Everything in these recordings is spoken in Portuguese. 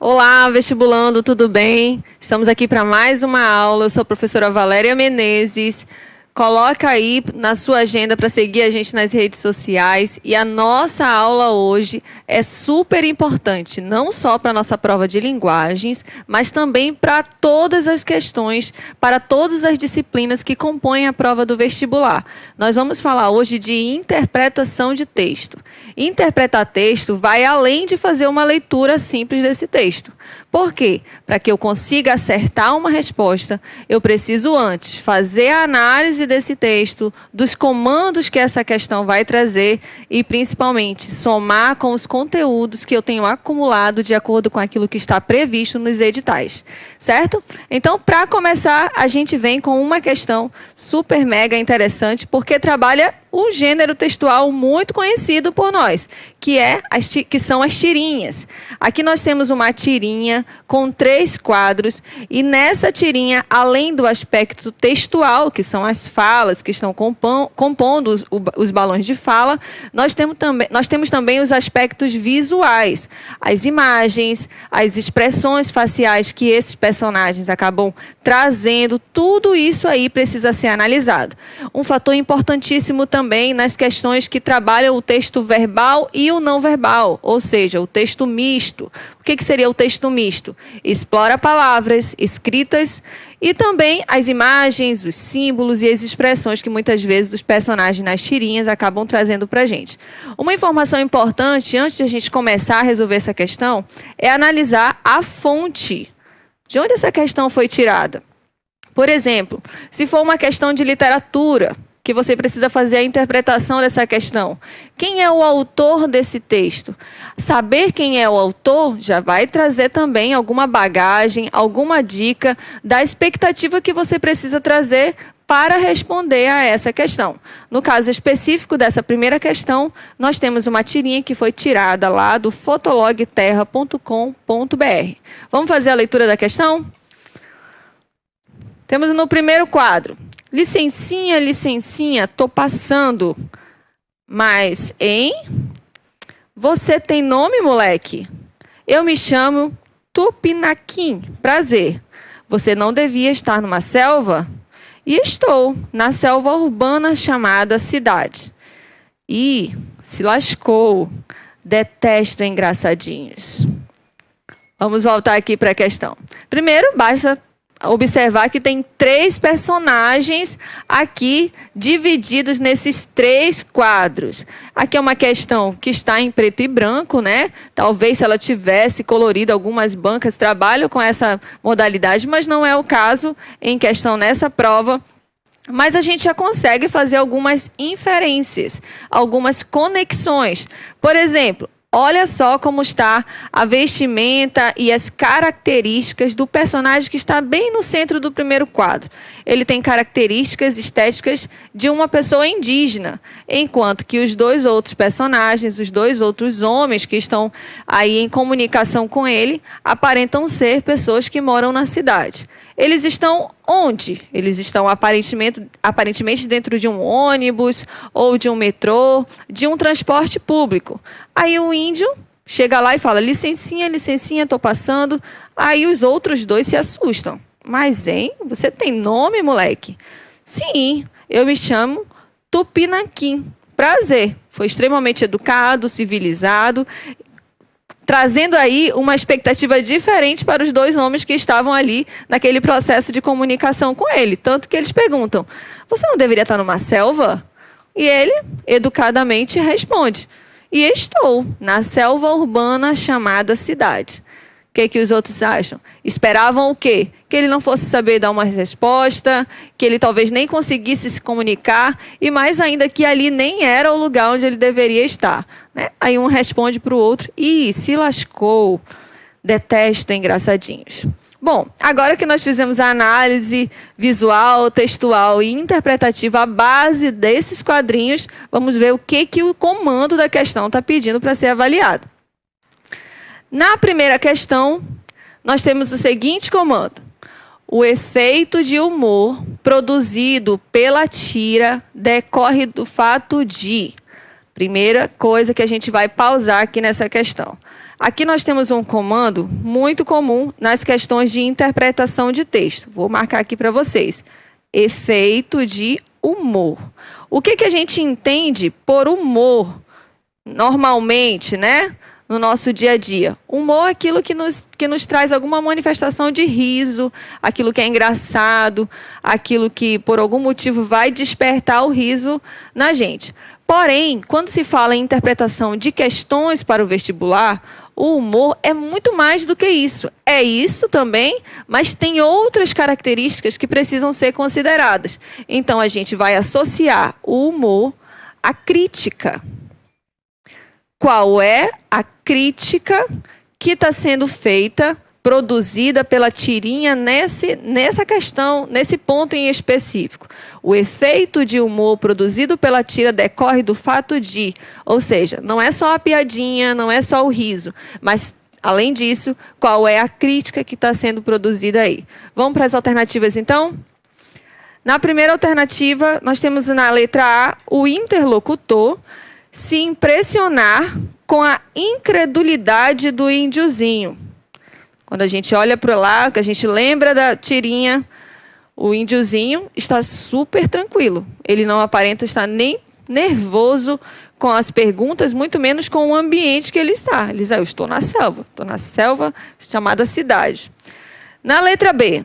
Olá, vestibulando, tudo bem? Estamos aqui para mais uma aula. Eu sou a professora Valéria Menezes. Coloca aí na sua agenda para seguir a gente nas redes sociais. E a nossa aula hoje é super importante, não só para a nossa prova de linguagens, mas também para todas as questões, para todas as disciplinas que compõem a prova do vestibular. Nós vamos falar hoje de interpretação de texto. Interpretar texto vai além de fazer uma leitura simples desse texto. Por quê? Para que eu consiga acertar uma resposta, eu preciso antes fazer a análise desse texto, dos comandos que essa questão vai trazer e, principalmente, somar com os conteúdos que eu tenho acumulado de acordo com aquilo que está previsto nos editais. Certo? Então, para começar, a gente vem com uma questão super mega interessante, porque trabalha um gênero textual muito conhecido por nós, que são as tirinhas. Aqui nós temos uma tirinha com 3 quadros, e nessa tirinha, além do aspecto textual, que são as falas que estão compondo os balões de fala, nós temos também os aspectos visuais, as imagens, as expressões faciais que esses personagens acabam trazendo, tudo isso aí precisa ser analisado. Um fator importantíssimo também nas questões que trabalham o texto verbal e o não verbal, ou seja, o texto misto. O que seria o texto misto? Explora palavras escritas e também as imagens, os símbolos e as expressões que muitas vezes os personagens nas tirinhas acabam trazendo para a gente. Uma informação importante, antes de a gente começar a resolver essa questão, é analisar a fonte. De onde essa questão foi tirada? Por exemplo, se for uma questão de literatura, que você precisa fazer a interpretação dessa questão. Quem é o autor desse texto? Saber quem é o autor já vai trazer também alguma bagagem, alguma dica da expectativa que você precisa trazer para responder a essa questão. No caso específico dessa primeira questão, nós temos uma tirinha que foi tirada lá do fotologterra.com.br. Vamos fazer a leitura da questão? Temos no primeiro quadro. Licencinha, licencinha, tô passando. Mas, hein? Você tem nome, moleque? Eu me chamo Tupinaquim. Prazer. Você não devia estar numa selva? E estou na selva urbana chamada cidade. Ih, se lascou. Detesto engraçadinhos. Vamos voltar aqui para a questão. Primeiro, basta observar que tem 3 personagens aqui divididos nesses 3 quadros. Aqui é uma questão que está em preto e branco, né? Talvez se ela tivesse colorido, algumas bancas trabalham com essa modalidade, mas não é o caso em questão nessa prova. Mas a gente já consegue fazer algumas inferências, algumas conexões. Por exemplo, olha só como está a vestimenta e as características do personagem que está bem no centro do primeiro quadro. Ele tem características estéticas de uma pessoa indígena, enquanto que os 2 outros personagens, os 2 outros homens que estão aí em comunicação com ele, aparentam ser pessoas que moram na cidade. Eles estão onde? Eles estão aparentemente dentro de um ônibus ou de um metrô, de um transporte público. Aí o índio chega lá e fala, licencinha, licencinha, tô passando. Aí os outros 2 se assustam. Mas, hein? Você tem nome, moleque? Sim, eu me chamo Tupinaquim. Prazer. Foi extremamente educado, civilizado, trazendo aí uma expectativa diferente para os 2 homens que estavam ali naquele processo de comunicação com ele. Tanto que eles perguntam, você não deveria estar numa selva? E ele, educadamente, responde, e estou na selva urbana chamada cidade. O que os outros acham? Esperavam o quê? Que ele não fosse saber dar uma resposta, que ele talvez nem conseguisse se comunicar, e mais ainda que ali nem era o lugar onde ele deveria estar. Né? Aí um responde para o outro, ih, se lascou, detesto engraçadinhos. Bom, agora que nós fizemos a análise visual, textual e interpretativa à base desses quadrinhos, vamos ver o que o comando da questão está pedindo para ser avaliado. Na primeira questão, nós temos o seguinte comando. O efeito de humor produzido pela tira decorre do fato de... Primeira coisa que a gente vai pausar aqui nessa questão. Aqui nós temos um comando muito comum nas questões de interpretação de texto. Vou marcar aqui para vocês. Efeito de humor. O que a gente entende por humor normalmente, né? No nosso dia a dia. Humor é aquilo que nos traz alguma manifestação de riso, aquilo que é engraçado, aquilo que por algum motivo vai despertar o riso na gente. Porém, quando se fala em interpretação de questões para o vestibular, o humor é muito mais do que isso. É isso também, mas tem outras características que precisam ser consideradas. Então, a gente vai associar o humor à crítica. Qual é a crítica que está sendo feita, produzida pela tirinha nessa questão, nesse ponto em específico? O efeito de humor produzido pela tira decorre do fato de, ou seja, não é só a piadinha, não é só o riso, mas, além disso, qual é a crítica que está sendo produzida aí? Vamos para as alternativas, então? Na primeira alternativa, nós temos na letra A, o interlocutor se impressionar com a incredulidade do índiozinho. Quando a gente olha para lá, que a gente lembra da tirinha, o índiozinho está super tranquilo. Ele não aparenta estar nem nervoso com as perguntas, muito menos com o ambiente que ele está. Ele diz, eu estou na selva chamada cidade. Na letra B,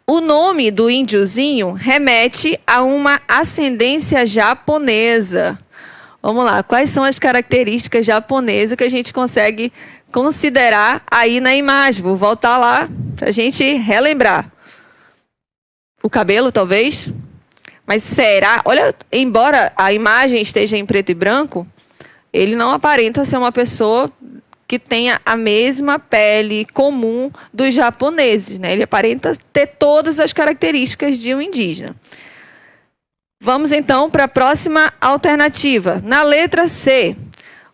o nome do índiozinho remete a uma ascendência japonesa. Vamos lá, quais são as características japonesas que a gente consegue considerar aí na imagem? Vou voltar lá para a gente relembrar. O cabelo, talvez? Mas será? Olha, embora a imagem esteja em preto e branco, ele não aparenta ser uma pessoa que tenha a mesma pele comum dos japoneses, né? Ele aparenta ter todas as características de um indígena. Vamos, então, para a próxima alternativa. Na letra C,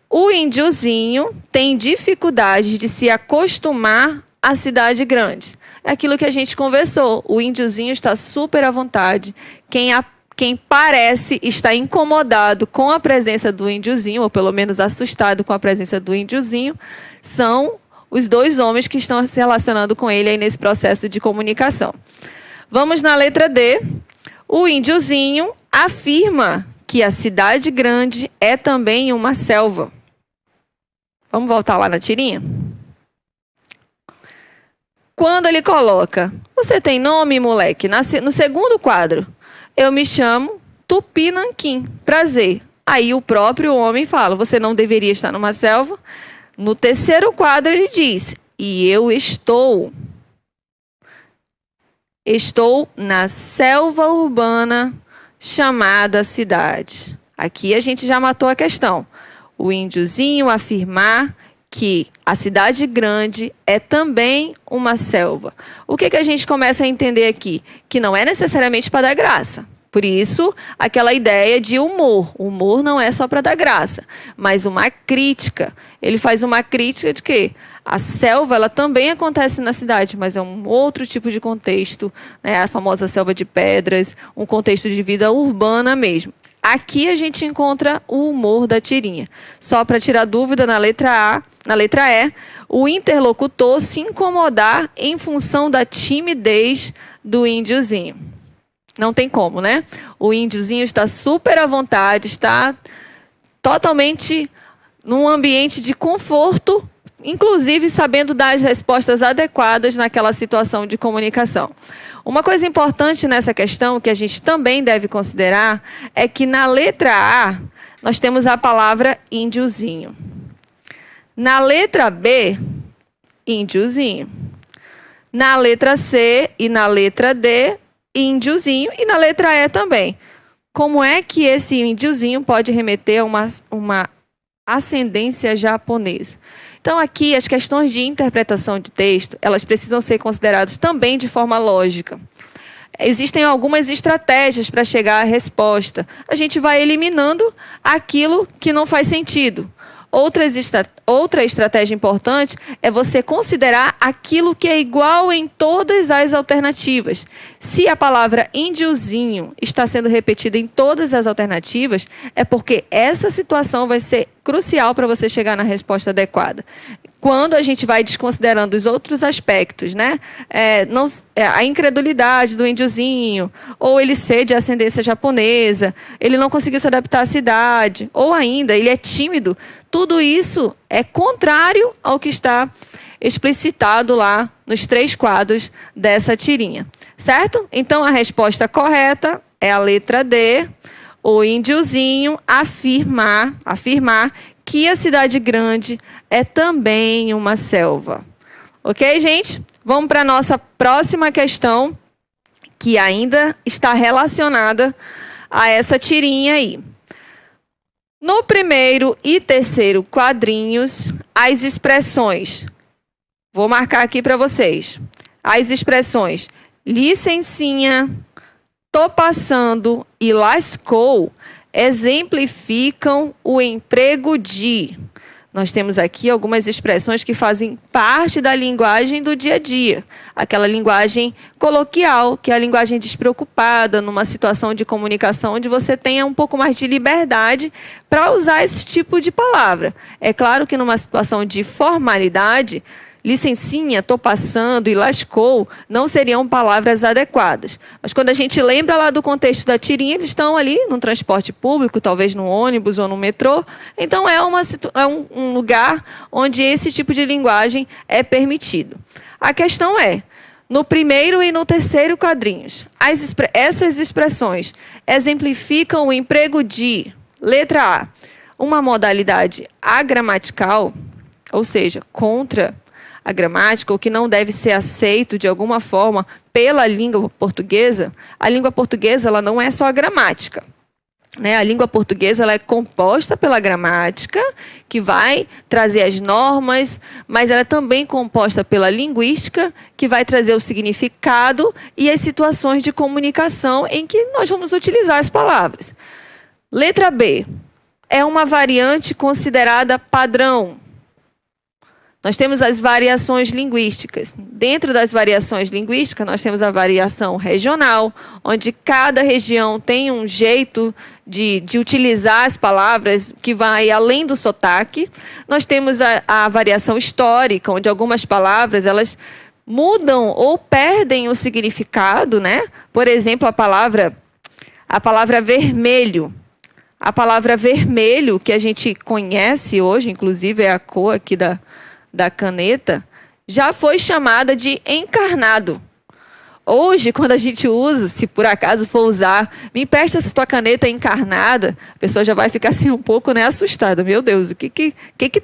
o índiozinho tem dificuldade de se acostumar à cidade grande. É aquilo que a gente conversou. O índiozinho está super à vontade. Quem parece estar incomodado com a presença do índiozinho, ou pelo menos assustado com a presença do índiozinho, são os dois homens que estão se relacionando com ele aí nesse processo de comunicação. Vamos na letra D. O índiozinho afirma que a cidade grande é também uma selva. Vamos voltar lá na tirinha? Quando ele coloca, você tem nome, moleque? No segundo quadro, eu me chamo Tupinanquim, prazer. Aí o próprio homem fala, você não deveria estar numa selva. No terceiro quadro ele diz, e eu estou na selva urbana chamada cidade. Aqui a gente já matou a questão. O índiozinho afirmar que a cidade grande é também uma selva. O que a gente começa a entender aqui? Que não é necessariamente para dar graça. Por isso, aquela ideia de humor. O humor não é só para dar graça, mas uma crítica. Ele faz uma crítica de que a selva ela também acontece na cidade, mas é um outro tipo de contexto, né? A famosa selva de pedras, um contexto de vida urbana mesmo. Aqui a gente encontra o humor da tirinha. Só para tirar dúvida, na letra E, o interlocutor se incomodar em função da timidez do índiozinho. Não tem como, né? O índiozinho está super à vontade, está totalmente num ambiente de conforto, inclusive sabendo dar as respostas adequadas naquela situação de comunicação. Uma coisa importante nessa questão, que a gente também deve considerar, é que na letra A, nós temos a palavra índiozinho. Na letra B, índiozinho. Na letra C e na letra D, índiozinho. E na letra E também. Como é que esse índiozinho pode remeter a uma ascendência japonesa? Então, aqui, as questões de interpretação de texto, elas precisam ser consideradas também de forma lógica. Existem algumas estratégias para chegar à resposta. A gente vai eliminando aquilo que não faz sentido. Outra estratégia importante é você considerar aquilo que é igual em todas as alternativas. Se a palavra índiozinho está sendo repetida em todas as alternativas, é porque essa situação vai ser crucial para você chegar na resposta adequada. Quando a gente vai desconsiderando os outros aspectos, né? A incredulidade do índiozinho, ou ele ser de ascendência japonesa, ele não conseguiu se adaptar à cidade, ou ainda, ele é tímido. Tudo isso é contrário ao que está explicitado lá nos 3 quadros dessa tirinha, certo? Então, a resposta correta é a letra D, o índiozinho afirmar que a cidade grande é também uma selva. Ok, gente? Vamos para a nossa próxima questão, que ainda está relacionada a essa tirinha aí. No primeiro e terceiro quadrinhos, as expressões... Vou marcar aqui para vocês. As expressões licencinha, tô passando e lascou exemplificam o emprego de... Nós temos aqui algumas expressões que fazem parte da linguagem do dia a dia. Aquela linguagem coloquial, que é a linguagem despreocupada, numa situação de comunicação onde você tenha um pouco mais de liberdade para usar esse tipo de palavra. É claro que numa situação de formalidade, licencinha, tô passando e lascou não seriam palavras adequadas. Mas quando a gente lembra lá do contexto da tirinha, eles estão ali no transporte público, talvez no ônibus ou no metrô. Então é um lugar onde esse tipo de linguagem é permitido. A questão é, no primeiro e no terceiro quadrinhos, essas expressões exemplificam o emprego de, letra A, uma modalidade agramatical, ou seja, contra a gramática, ou que não deve ser aceito de alguma forma pela língua portuguesa. A língua portuguesa ela não é só a gramática, né? A língua portuguesa ela é composta pela gramática, que vai trazer as normas, mas ela é também composta pela linguística, que vai trazer o significado e as situações de comunicação em que nós vamos utilizar as palavras. Letra B. É uma variante considerada padrão. Nós temos as variações linguísticas. Dentro das variações linguísticas, nós temos a variação regional, onde cada região tem um jeito de utilizar as palavras que vai além do sotaque. Nós temos a variação histórica, onde algumas palavras elas mudam ou perdem o significado, né? Por exemplo, a palavra vermelho. A palavra vermelho, que a gente conhece hoje, inclusive é a cor aqui da caneta, já foi chamada de encarnado. Hoje, quando a gente usa, se por acaso for usar, me empresta essa tua caneta encarnada, a pessoa já vai ficar assim um pouco, né, assustada. Meu Deus, o que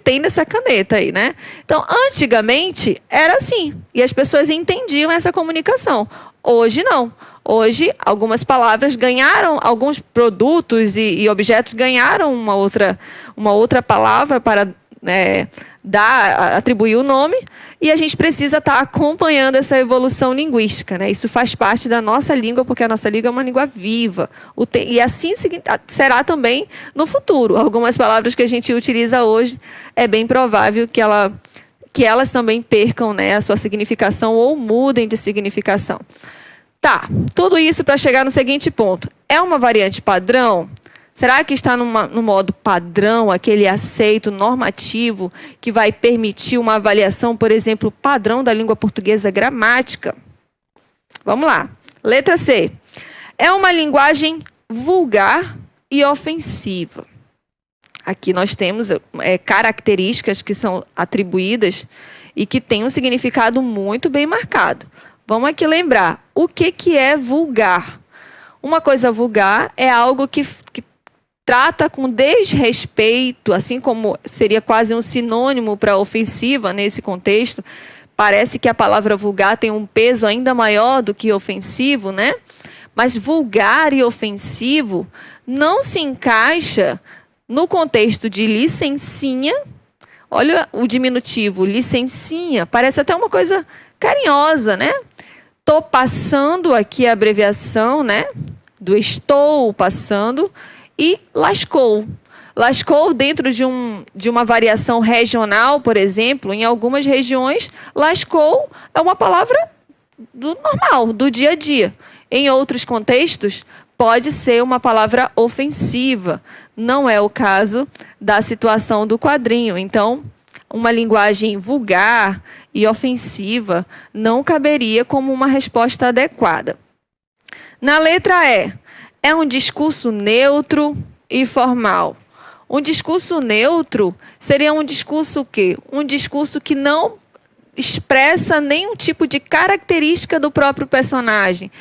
tem nessa caneta aí, né? Então, antigamente, era assim. E as pessoas entendiam essa comunicação. Hoje, não. Hoje, algumas palavras ganharam, alguns produtos e objetos ganharam uma outra palavra para... atribuir o nome, e a gente precisa estar acompanhando essa evolução linguística, né? Isso faz parte da nossa língua, porque a nossa língua é uma língua viva. E assim será também no futuro. Algumas palavras que a gente utiliza hoje, é bem provável que elas também percam, né, a sua significação ou mudem de significação. Tá, tudo isso para chegar no seguinte ponto. É uma variante padrão? Será que está no modo padrão, aquele aceito normativo que vai permitir uma avaliação, por exemplo, padrão da língua portuguesa gramática? Vamos lá. Letra C. É uma linguagem vulgar e ofensiva. Aqui nós temos características que são atribuídas e que têm um significado muito bem marcado. Vamos aqui lembrar. O que é vulgar? Uma coisa vulgar é algo que trata com desrespeito, assim como seria quase um sinônimo para ofensiva nesse contexto. Parece que a palavra vulgar tem um peso ainda maior do que ofensivo, né? Mas vulgar e ofensivo não se encaixa no contexto de licencinha. Olha o diminutivo, licencinha, parece até uma coisa carinhosa, né? Tô passando aqui a abreviação, né? Do estou passando. E lascou. Lascou dentro de uma variação regional, por exemplo, em algumas regiões, lascou é uma palavra do normal, do dia a dia. Em outros contextos, pode ser uma palavra ofensiva. Não é o caso da situação do quadrinho. Então, uma linguagem vulgar e ofensiva não caberia como uma resposta adequada. Na letra E, é um discurso neutro e formal. Um discurso neutro seria um discurso o quê? Um discurso que não expressa nenhum tipo de característica do próprio personagem.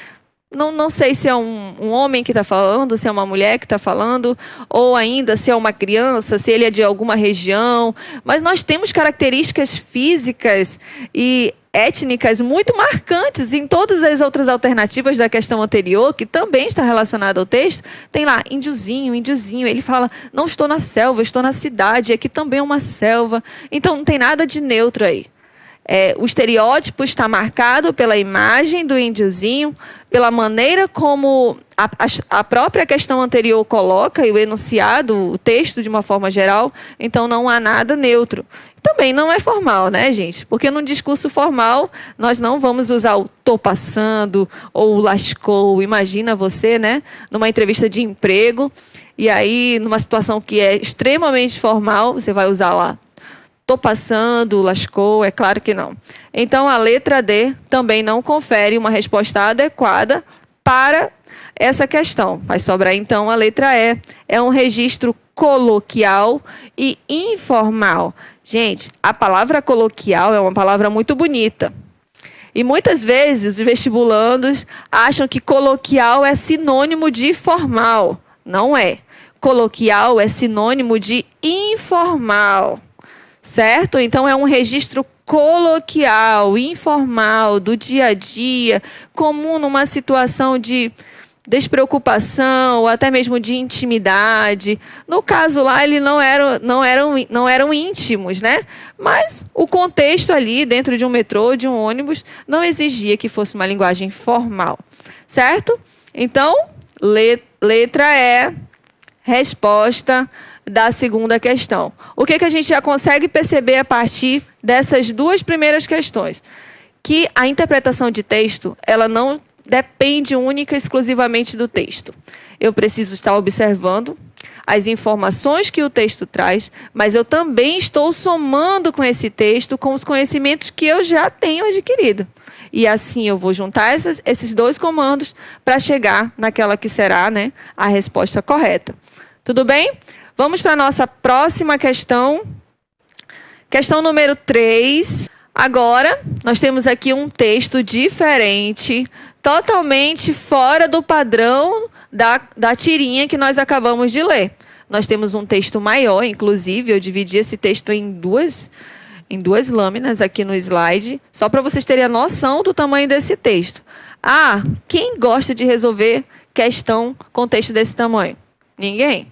Não sei se é um homem que está falando, se é uma mulher que está falando, ou ainda se é uma criança, se ele é de alguma região. Mas nós temos características físicas e étnicas muito marcantes em todas as outras alternativas da questão anterior, que também está relacionada ao texto. Tem lá, índiozinho, índiozinho. Ele fala, não estou na selva, estou na cidade. Aqui também é uma selva. Então, não tem nada de neutro aí. O estereótipo está marcado pela imagem do índiozinho, pela maneira como a própria questão anterior coloca, e o enunciado, o texto de uma forma geral, então não há nada neutro. Também não é formal, né, gente? Porque num discurso formal, nós não vamos usar o tô passando ou o lascou. Imagina você, né, numa entrevista de emprego, e aí, numa situação que é extremamente formal, você vai usar lá tô passando, lascou, é claro que não. Então, a letra D também não confere uma resposta adequada para essa questão. Vai sobrar, então, a letra E. É um registro coloquial e informal. Gente, a palavra coloquial é uma palavra muito bonita. E muitas vezes os vestibulandos acham que coloquial é sinônimo de formal. Não é. Coloquial é sinônimo de informal. Certo? Então, é um registro coloquial, informal, do dia a dia, comum numa situação de despreocupação ou até mesmo de intimidade. No caso lá, eles não eram íntimos, né? Mas o contexto ali, dentro de um metrô, de um ônibus, não exigia que fosse uma linguagem formal. Certo? Então, letra E, resposta da segunda questão. O que a gente já consegue perceber a partir dessas duas primeiras questões? Que a interpretação de texto, ela não depende única e exclusivamente do texto. Eu preciso estar observando as informações que o texto traz, mas eu também estou somando com esse texto com os conhecimentos que eu já tenho adquirido. E assim eu vou juntar esses dois comandos para chegar naquela que será, né, a resposta correta. Tudo bem? Vamos para a nossa próxima questão. Questão número 3. Agora, nós temos aqui um texto diferente, totalmente fora do padrão da tirinha que nós acabamos de ler. Nós temos um texto maior, inclusive, eu dividi esse texto em duas lâminas aqui no slide, só para vocês terem a noção do tamanho desse texto. Ah, quem gosta de resolver questão com texto desse tamanho? Ninguém.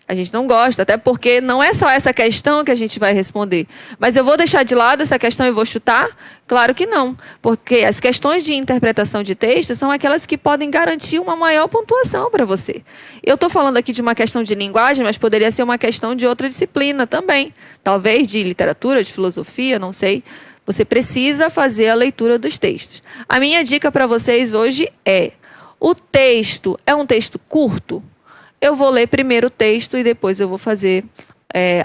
A gente não gosta, até porque não é só essa questão que a gente vai responder. Mas eu vou deixar de lado essa questão e vou chutar? Claro que não, porque as questões de interpretação de texto são aquelas que podem garantir uma maior pontuação para você. Eu estou falando aqui de uma questão de linguagem, mas poderia ser uma questão de outra disciplina também. Talvez de literatura, de filosofia, não sei. Você precisa fazer a leitura dos textos. A minha dica para vocês hoje é: o texto é um texto curto? Eu vou ler primeiro o texto e depois eu vou fazer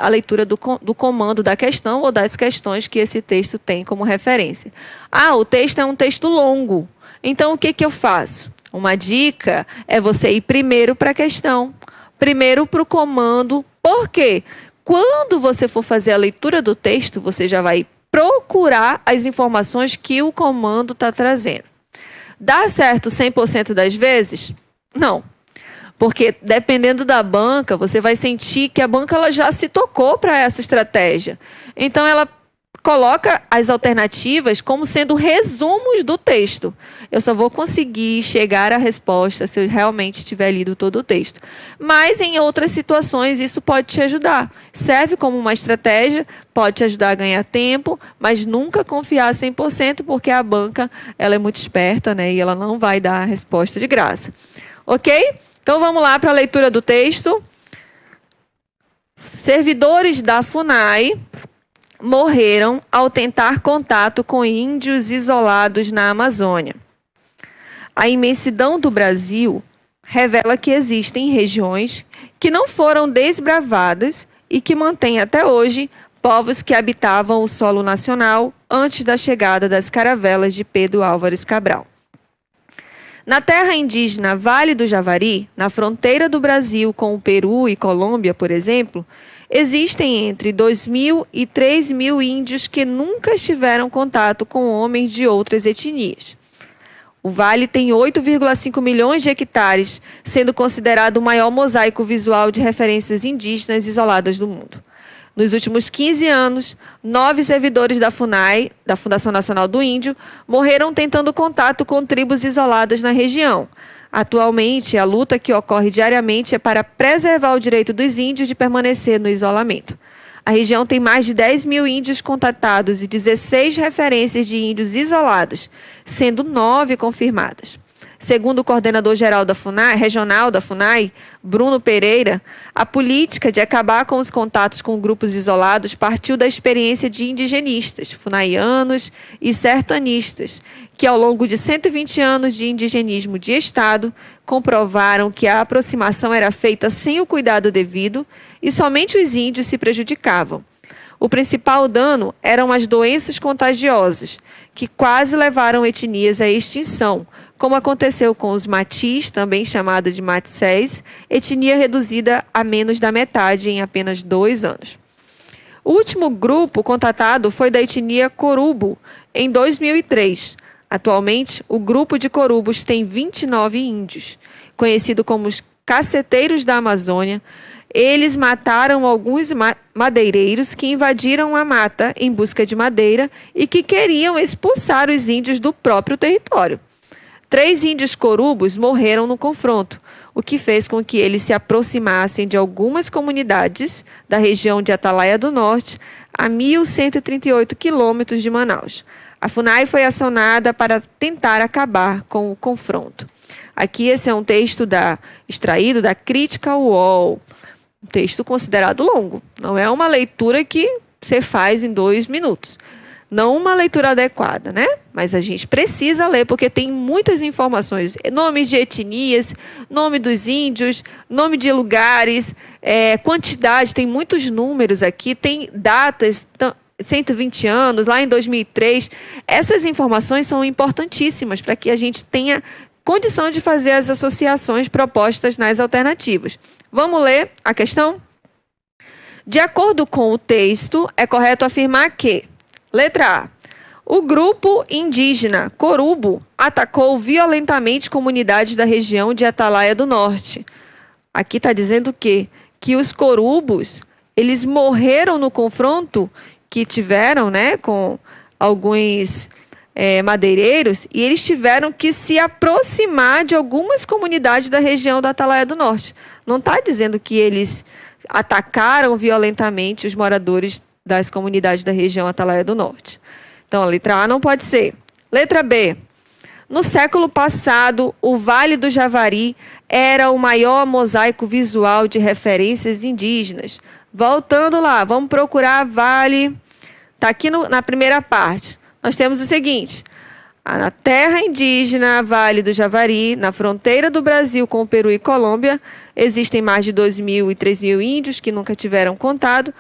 a leitura do comando da questão ou das questões que esse texto tem como referência. Ah, o texto é um texto longo. Então, o que eu faço? Uma dica é você ir primeiro para a questão, primeiro para o comando. Por quê? Quando você for fazer a leitura do texto, você já vai procurar as informações que o comando está trazendo. Dá certo 100% das vezes? Não. Porque, dependendo da banca, você vai sentir que a banca ela já se tocou para essa estratégia. Então, ela coloca as alternativas como sendo resumos do texto. Eu só vou conseguir chegar à resposta se eu realmente tiver lido todo o texto. Mas, em outras situações, isso pode te ajudar. Serve como uma estratégia, pode te ajudar a ganhar tempo, mas nunca confiar 100%, porque a banca ela é muito esperta, né? E ela não vai dar a resposta de graça. Ok? Então, vamos lá para a leitura do texto. Servidores da FUNAI morreram ao tentar contato com índios isolados na Amazônia. A imensidão do Brasil revela que existem regiões que não foram desbravadas e que mantêm até hoje povos que habitavam o solo nacional antes da chegada das caravelas de Pedro Álvares Cabral. Na terra indígena Vale do Javari, na fronteira do Brasil com o Peru e Colômbia, por exemplo, existem entre 2.000 e 3.000 índios que nunca tiveram contato com homens de outras etnias. O vale tem 8,5 milhões de hectares, sendo considerado o maior mosaico visual de referências indígenas isoladas do mundo. Nos últimos 15 anos, 9 servidores da FUNAI, da Fundação Nacional do Índio, morreram tentando contato com tribos isoladas na região. Atualmente, a luta que ocorre diariamente é para preservar o direito dos índios de permanecer no isolamento. A região tem mais de 10.000 índios contatados e 16 referências de índios isolados, sendo 9 confirmadas. Segundo o coordenador-geral da FUNAI, regional da FUNAI, Bruno Pereira, a política de acabar com os contatos com grupos isolados partiu da experiência de indigenistas, funaianos e sertanistas, que ao longo de 120 anos de indigenismo de Estado, comprovaram que a aproximação era feita sem o cuidado devido e somente os índios se prejudicavam. O principal dano eram as doenças contagiosas, que quase levaram etnias à extinção, como aconteceu com os matis, também chamado de matissés, etnia reduzida a menos da metade em apenas 2 anos. O último grupo contatado foi da etnia Corubo, em 2003. Atualmente, o grupo de Corubos tem 29 índios. Conhecido como os caceteiros da Amazônia, eles mataram alguns madeireiros que invadiram a mata em busca de madeira e que queriam expulsar os índios do próprio território. 3 índios corubos morreram no confronto, o que fez com que eles se aproximassem de algumas comunidades da região de Atalaia do Norte, a 1.138 quilômetros de Manaus. A FUNAI foi acionada para tentar acabar com o confronto. Aqui esse é um texto extraído da Crítica UOL, um texto considerado longo. Não é uma leitura que você faz em 2 minutos. Não uma leitura adequada, né? Mas a gente precisa ler, porque tem muitas informações. Nomes de etnias, nome dos índios, nome de lugares, quantidade, tem muitos números aqui, tem datas, 120 anos, lá em 2003. Essas informações são importantíssimas para que a gente tenha condição de fazer as associações propostas nas alternativas. Vamos ler a questão? De acordo com o texto, é correto afirmar que: letra A. O grupo indígena Corubo atacou violentamente comunidades da região de Atalaia do Norte. Aqui está dizendo o quê? Que os corubos, eles morreram no confronto que tiveram, né, com alguns madeireiros, e eles tiveram que se aproximar de algumas comunidades da região da Atalaia do Norte. Não está dizendo que eles atacaram violentamente os moradores das comunidades da região Atalaia do Norte. Então, a letra A não pode ser. Letra B. No século passado, o Vale do Javari era o maior mosaico visual de referências indígenas. Voltando lá, vamos procurar Vale. Está aqui na primeira parte. Nós temos o seguinte: na terra indígena Vale do Javari, na fronteira do Brasil com o Peru e Colômbia, existem mais de 2.000 e 3.000 índios que nunca tiveram contato.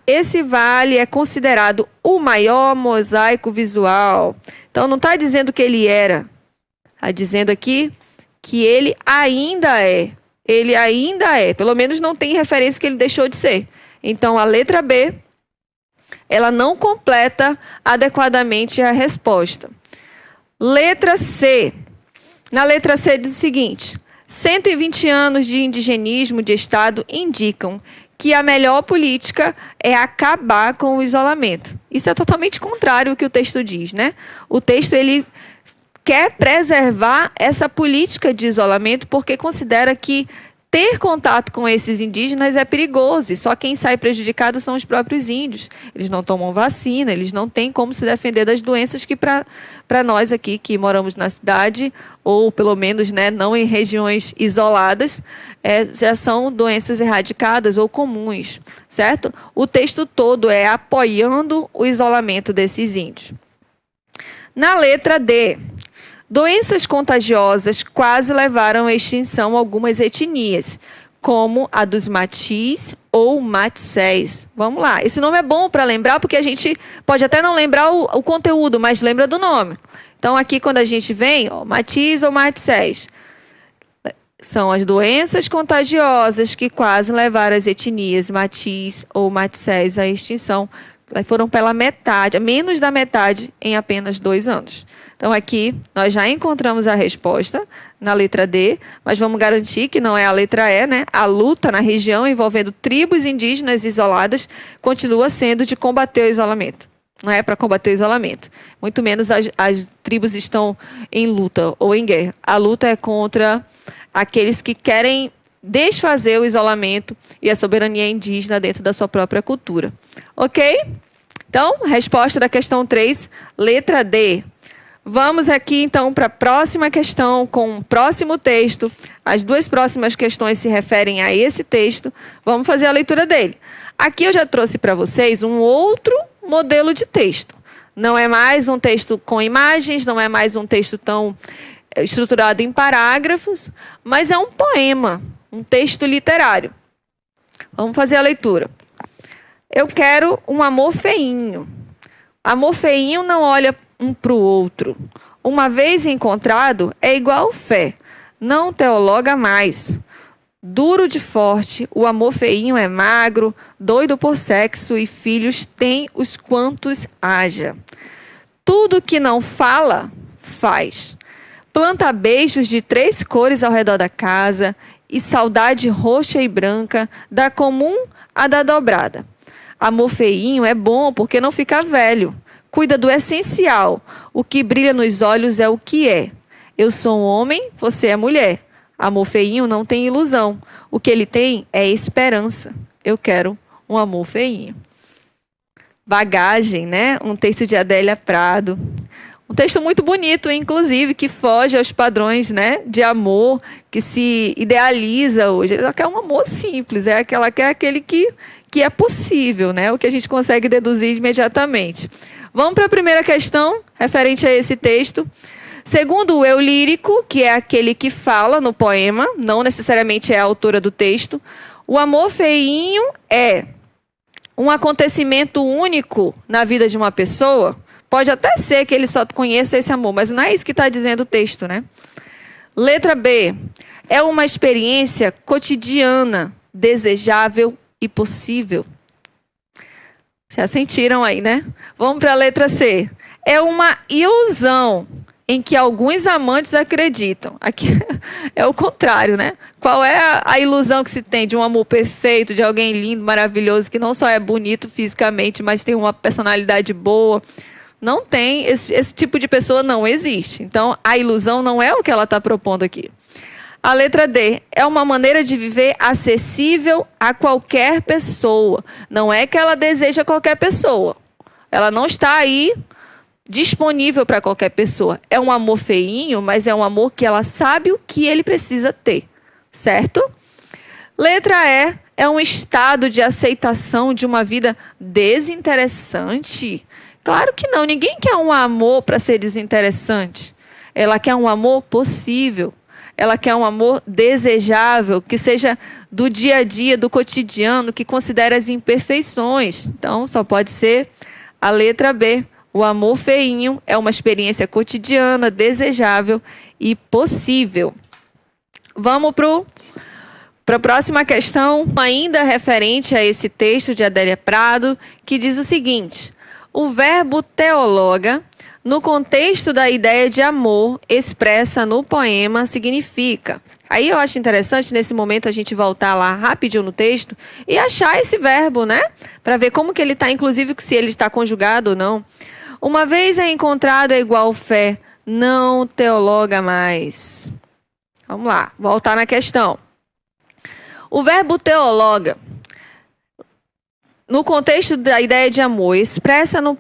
Esse vale é considerado o maior mosaico visual. Então, não está dizendo que ele era. Está dizendo aqui que ele ainda é. Ele ainda é. Pelo menos não tem referência que ele deixou de ser. Então, a letra B, ela não completa adequadamente a resposta. Letra C. Na letra C diz o seguinte: 120 anos de indigenismo de Estado indicam que a melhor política é acabar com o isolamento. Isso é totalmente contrário ao que o texto diz, né? O texto, ele quer preservar essa política de isolamento porque considera que ter contato com esses indígenas é perigoso e só quem sai prejudicado são os próprios índios. Eles não tomam vacina, eles não têm como se defender das doenças que para nós aqui que moramos na cidade, ou pelo menos, né, não em regiões isoladas, já são doenças erradicadas ou comuns, certo? O texto todo é apoiando o isolamento desses índios. Na letra D, doenças contagiosas quase levaram à extinção algumas etnias, como a dos Matis ou Matséis. Vamos lá. Esse nome é bom para lembrar, porque a gente pode até não lembrar o conteúdo, mas lembra do nome. Então, aqui, quando a gente vem, Matis ou Matséis, são as doenças contagiosas que quase levaram as etnias Matis ou Matséis à extinção. Foram pela metade, menos da metade, em apenas 2 anos. Então, aqui, nós já encontramos a resposta na letra D, mas vamos garantir que não é a letra E, né? A luta na região envolvendo tribos indígenas isoladas continua sendo de combater o isolamento. Não é para combater o isolamento. Muito menos as tribos estão em luta ou em guerra. A luta é contra aqueles que querem desfazer o isolamento e a soberania indígena dentro da sua própria cultura. Ok? Então, resposta da questão 3, letra D. Vamos aqui, então, para a próxima questão, com o próximo texto. As 2 próximas questões se referem a esse texto. Vamos fazer a leitura dele. Aqui eu já trouxe para vocês um outro modelo de texto. Não é mais um texto com imagens, não é mais um texto tão estruturado em parágrafos, mas é um poema, um texto literário. Vamos fazer a leitura. Eu quero um amor feinho. Amor feinho não olha um para o outro. Uma vez encontrado, é igual fé. Não teologa mais. Duro de forte, o amor feinho é magro, doido por sexo e filhos tem os quantos haja. Tudo que não fala, faz. Planta beijos de 3 cores ao redor da casa e saudade roxa e branca, da comum à da dobrada. Amor feinho é bom porque não fica velho. Cuida do essencial. O que brilha nos olhos é o que é. Eu sou um homem, você é mulher. Amor feinho não tem ilusão. O que ele tem é esperança. Eu quero um amor feinho. Bagagem, né? Um texto de Adélia Prado. Um texto muito bonito, inclusive, que foge aos padrões, né, de amor que se idealiza hoje. Ela quer um amor simples, ela quer aquele que é possível, né? O que a gente consegue deduzir imediatamente. Vamos para a primeira questão, referente a esse texto. Segundo o eu lírico, que é aquele que fala no poema, não necessariamente é a autora do texto, o amor feinho é um acontecimento único na vida de uma pessoa. Pode até ser que ele só conheça esse amor, mas não é isso que está dizendo o texto, né? Letra B. É uma experiência cotidiana, desejável e possível. Já sentiram aí, né? Vamos para a letra C. É uma ilusão em que alguns amantes acreditam. Aqui é o contrário, né? Qual é a ilusão que se tem de um amor perfeito, de alguém lindo, maravilhoso, que não só é bonito fisicamente, mas tem uma personalidade boa? Não tem, esse tipo de pessoa não existe. Então, a ilusão não é o que ela está propondo aqui. A letra D é uma maneira de viver acessível a qualquer pessoa. Não é que ela deseja qualquer pessoa. Ela não está aí disponível para qualquer pessoa. É um amor feinho, mas é um amor que ela sabe o que ele precisa ter. Certo? Letra E é um estado de aceitação de uma vida desinteressante. Claro que não. Ninguém quer um amor para ser desinteressante. Ela quer um amor possível. Ela quer um amor desejável, que seja do dia a dia, do cotidiano, que considere as imperfeições. Então, só pode ser a letra B. O amor feinho é uma experiência cotidiana, desejável e possível. Vamos para a próxima questão, ainda referente a esse texto de Adélia Prado, que diz o seguinte: o verbo teologa, no contexto da ideia de amor expressa no poema, significa. Aí eu acho interessante, nesse momento, a gente voltar lá rapidinho no texto e achar esse verbo, né? Para ver como que ele está, inclusive se ele está conjugado ou não. Uma vez é encontrado é igual fé, não teologa mais. Vamos lá, voltar na questão. O verbo teologa, no contexto da ideia de amor expressa no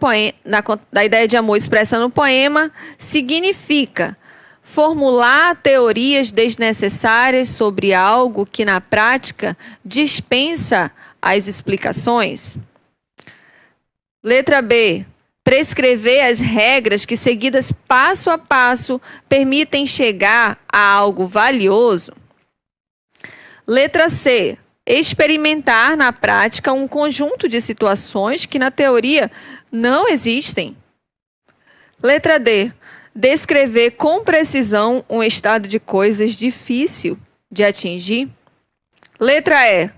poema, significa formular teorias desnecessárias sobre algo que na prática dispensa as explicações. Letra B. Prescrever as regras que, seguidas passo a passo, permitem chegar a algo valioso. Letra C. Experimentar na prática um conjunto de situações que na teoria não existem. Letra D. Descrever com precisão um estado de coisas difícil de atingir. Letra E.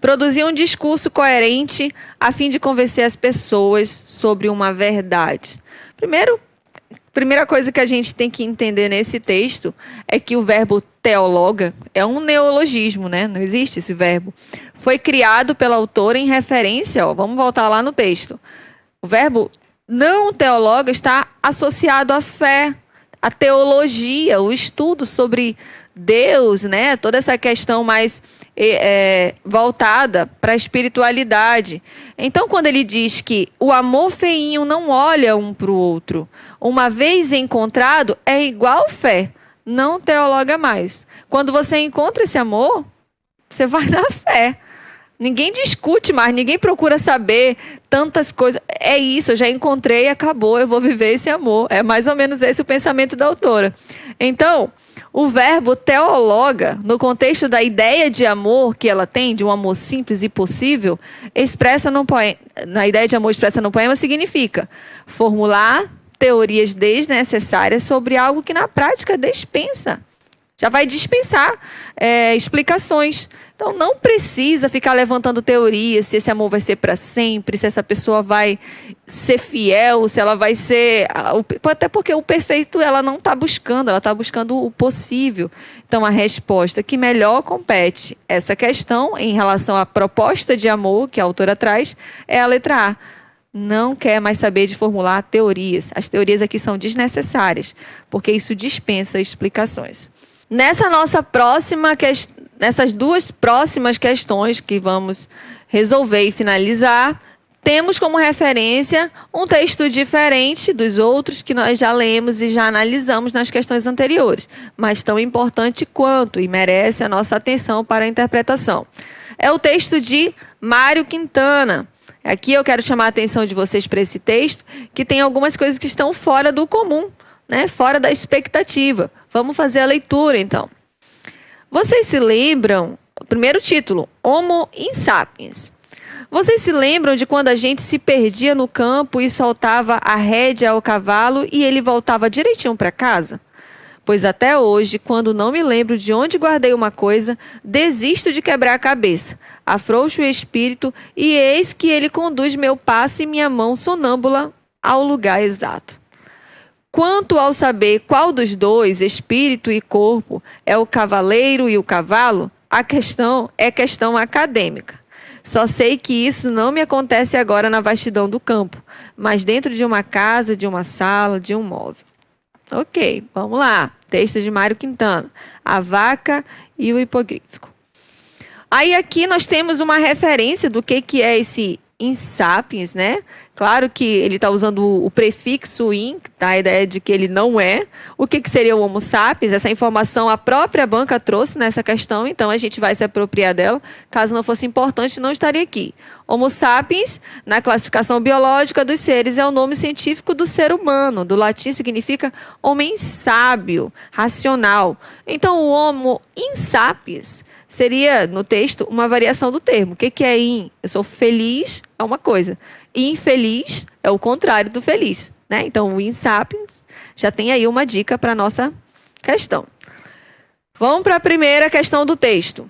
Produzir um discurso coerente a fim de convencer as pessoas sobre uma verdade. Primeira coisa que a gente tem que entender nesse texto é que o verbo teologa é um neologismo, né? Não existe esse verbo. Foi criado pela autora em referência, vamos voltar lá no texto. O verbo não teologa está associado à fé, à teologia, o estudo sobre Deus, né? Toda essa questão mais voltada para a espiritualidade. Então, quando ele diz que o amor feinho não olha um para o outro, uma vez encontrado, é igual fé, não teologa mais. Quando você encontra esse amor, você vai na fé. Ninguém discute mais, ninguém procura saber tantas coisas. É isso, eu já encontrei, acabou, eu vou viver esse amor. É mais ou menos esse o pensamento da autora. Então, o verbo teologa, no contexto da ideia de amor que ela tem, de um amor simples e possível, na ideia de amor expressa no poema, significa formular teorias desnecessárias sobre algo que na prática dispensa. Já vai dispensar explicações. Então, não precisa ficar levantando teorias se esse amor vai ser para sempre, se essa pessoa vai ser fiel, se ela vai ser... Até porque o perfeito ela não está buscando, ela está buscando o possível. Então, a resposta que melhor compete essa questão em relação à proposta de amor que a autora traz é a letra A. Não quer mais saber de formular teorias. As teorias aqui são desnecessárias, porque isso dispensa explicações. Nessas duas próximas questões que vamos resolver e finalizar, temos como referência um texto diferente dos outros que nós já lemos e já analisamos nas questões anteriores, mas tão importante quanto e merece a nossa atenção para a interpretação. É o texto de Mário Quintana. Aqui eu quero chamar a atenção de vocês para esse texto, que tem algumas coisas que estão fora do comum, né? Fora da expectativa. Vamos fazer a leitura, então. Vocês se lembram, primeiro título, Homo sapiens. Vocês se lembram de quando a gente se perdia no campo e soltava a rédea ao cavalo e ele voltava direitinho para casa? Pois até hoje, quando não me lembro de onde guardei uma coisa, desisto de quebrar a cabeça, afrouxo o espírito e eis que ele conduz meu passo e minha mão sonâmbula ao lugar exato. Quanto ao saber qual dos dois, espírito e corpo, é o cavaleiro e o cavalo, a questão é questão acadêmica. Só sei que isso não me acontece agora na vastidão do campo, mas dentro de uma casa, de uma sala, de um móvel. Ok, vamos lá. Texto de Mário Quintana. A vaca e o hipogrifo. Aí aqui nós temos uma referência do que é esse sapiens, né? Claro que ele está usando o prefixo in, tá? A ideia de que ele não é. O que seria o Homo sapiens? Essa informação a própria banca trouxe nessa questão, então a gente vai se apropriar dela. Caso não fosse importante, não estaria aqui. Homo sapiens, na classificação biológica dos seres, é o nome científico do ser humano. Do latim significa homem sábio, racional. Então, o Homo sapiens seria, no texto, uma variação do termo. O que é in? Eu sou feliz, é uma coisa. Infeliz é o contrário do feliz, né? Então, o sapiens já tem aí uma dica para a nossa questão. Vamos para a primeira questão do texto.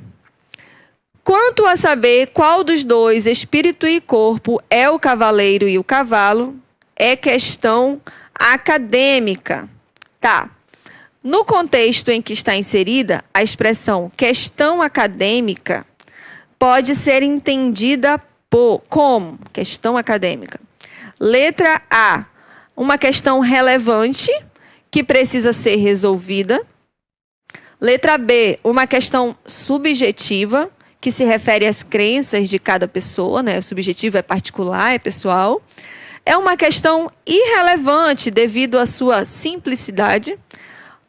Quanto a saber qual dos dois, espírito e corpo, é o cavaleiro e o cavalo, é questão acadêmica. Tá. No contexto em que está inserida, a expressão questão acadêmica pode ser entendida como questão acadêmica. Letra A, uma questão relevante que precisa ser resolvida. Letra B, uma questão subjetiva que se refere às crenças de cada pessoa, né? O subjetivo é particular, é pessoal. É uma questão irrelevante devido à sua simplicidade.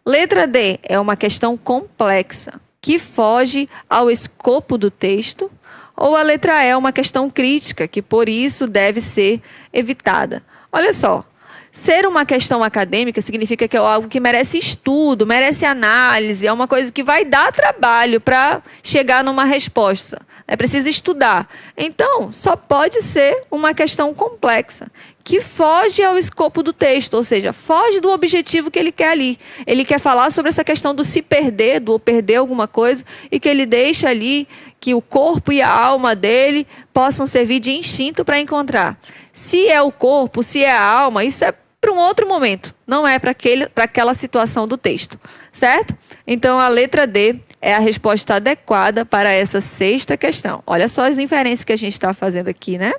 Letra D é uma questão complexa, que foge ao escopo do texto. Ou a letra E é uma questão crítica, que por isso deve ser evitada. Olha só, ser uma questão acadêmica significa que é algo que merece estudo, merece análise, é uma coisa que vai dar trabalho para chegar numa resposta. É preciso estudar. Então, só pode ser uma questão complexa, que foge ao escopo do texto, ou seja, foge do objetivo que ele quer ali. Ele quer falar sobre essa questão do se perder, do perder alguma coisa, e que ele deixa ali que o corpo e a alma dele possam servir de instinto para encontrar. Se é o corpo, se é a alma, isso é para um outro momento, não é para aquela situação do texto, certo? Então, a letra D é a resposta adequada para essa sexta questão. Olha só as inferências que a gente está fazendo aqui, né?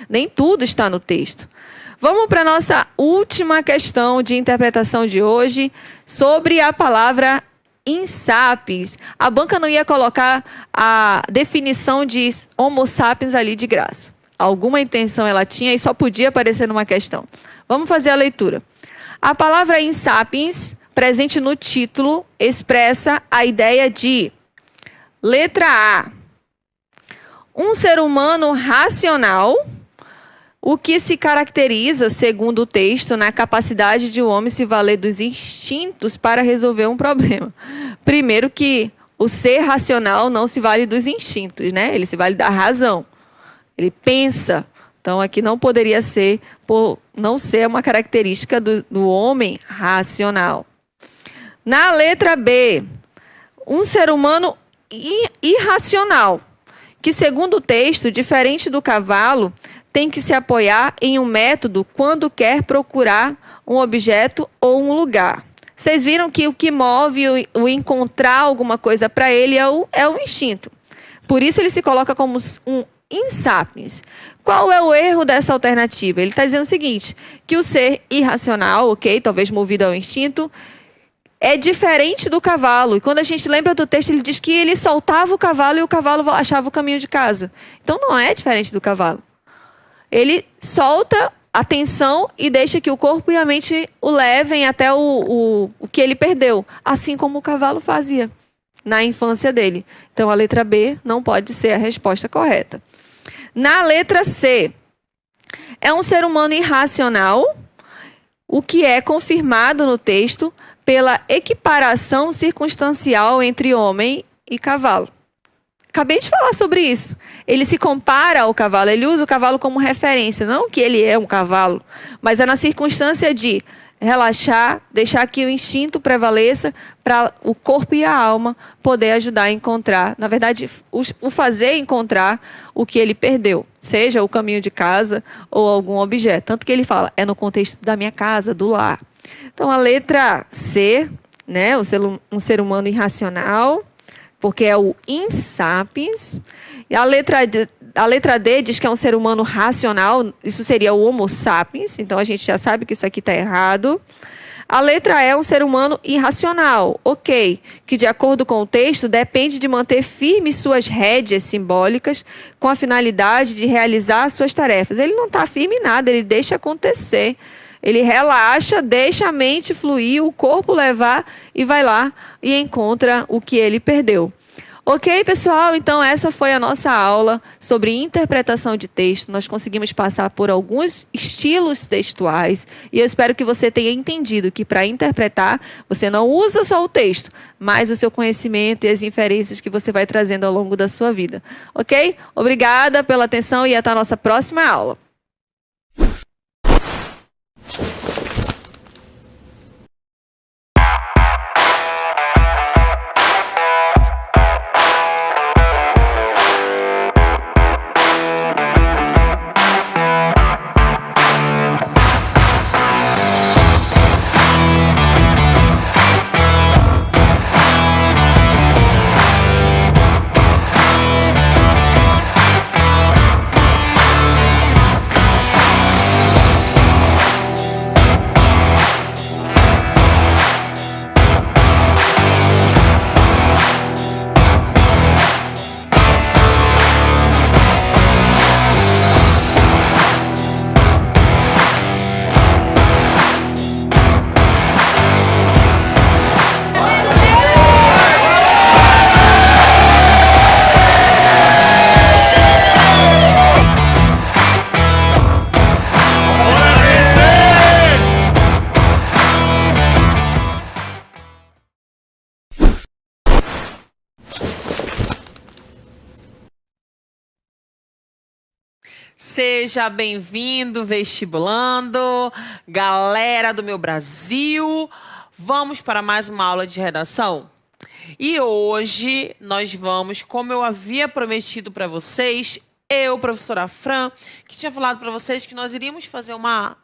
Nem tudo está no texto. Vamos para a nossa última questão de interpretação de hoje, sobre a palavra in sapiens. A banca não ia colocar a definição de homo sapiens ali de graça. Alguma intenção ela tinha e só podia aparecer numa questão. Vamos fazer a leitura. A palavra in sapiens, presente no título, expressa a ideia de: letra A, um ser humano racional, o que se caracteriza, segundo o texto, na capacidade de o homem se valer dos instintos para resolver um problema. Primeiro que o ser racional não se vale dos instintos, né? Ele se vale da razão. Ele pensa. Então, aqui não poderia ser, por não ser uma característica do homem racional. Na letra B, um ser humano irracional, que, segundo o texto, diferente do cavalo, tem que se apoiar em um método quando quer procurar um objeto ou um lugar. Vocês viram que o que move o encontrar alguma coisa para ele é o instinto. Por isso ele se coloca como um in sapiens. Qual é o erro dessa alternativa? Ele está dizendo o seguinte, que o ser irracional, ok, talvez movido ao instinto, é diferente do cavalo. E quando a gente lembra do texto, ele diz que ele soltava o cavalo e o cavalo achava o caminho de casa. Então não é diferente do cavalo. Ele solta a tensão e deixa que o corpo e a mente o levem até o que ele perdeu, assim como o cavalo fazia na infância dele. Então a letra B não pode ser a resposta correta. Na letra C, é um ser humano irracional, o que é confirmado no texto pela equiparação circunstancial entre homem e cavalo. Acabei de falar sobre isso. Ele se compara ao cavalo, ele usa o cavalo como referência, não que ele é um cavalo, mas é na circunstância de relaxar, deixar que o instinto prevaleça para o corpo e a alma poder ajudar a encontrar, na verdade, o fazer encontrar o que ele perdeu, seja o caminho de casa ou algum objeto. Tanto que ele fala, é no contexto da minha casa, do lar. Então, a letra C, né, um ser humano irracional, porque é o in sapiens. E a letra D diz que é um ser humano racional, isso seria o homo sapiens, então a gente já sabe que isso aqui está errado. A letra E é um ser humano irracional, ok, que de acordo com o texto depende de manter firmes suas rédeas simbólicas com a finalidade de realizar suas tarefas. Ele não está firme em nada, ele deixa acontecer. Ele relaxa, deixa a mente fluir, o corpo levar e vai lá e encontra o que ele perdeu. Ok, pessoal? Então, essa foi a nossa aula sobre interpretação de texto. Nós conseguimos passar por alguns estilos textuais e eu espero que você tenha entendido que para interpretar, você não usa só o texto, mas o seu conhecimento e as inferências que você vai trazendo ao longo da sua vida. Ok? Obrigada pela atenção e até a nossa próxima aula. Seja bem-vindo, vestibulando, galera do meu Brasil. Vamos para mais uma aula de redação? E hoje nós vamos, como eu havia prometido para vocês, eu, professora Fran, que tinha falado para vocês que nós iríamos fazer uma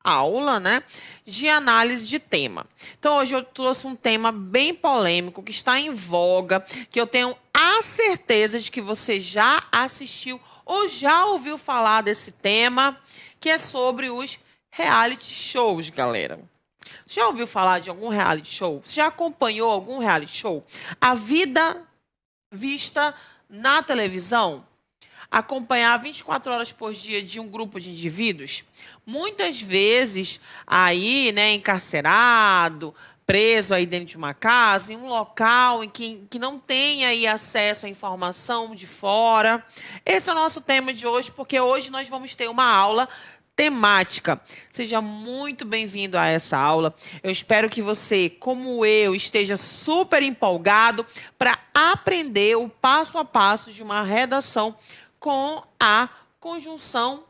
aula, né, de análise de tema. Então, hoje eu trouxe um tema bem polêmico, que está em voga, que eu tenho a certeza de que você já assistiu ou já ouviu falar desse tema, que é sobre os reality shows, galera. Já ouviu falar de algum reality show? Você já acompanhou algum reality show? A vida vista na televisão? Acompanhar 24 horas por dia de um grupo de indivíduos, muitas vezes aí, né, encarcerado, preso aí dentro de uma casa, em um local em que não tem aí acesso à informação de fora. Esse é o nosso tema de hoje, porque hoje nós vamos ter uma aula temática. Seja muito bem-vindo a essa aula. Eu espero que você, como eu, esteja super empolgado para aprender o passo a passo de uma redação com a conjunção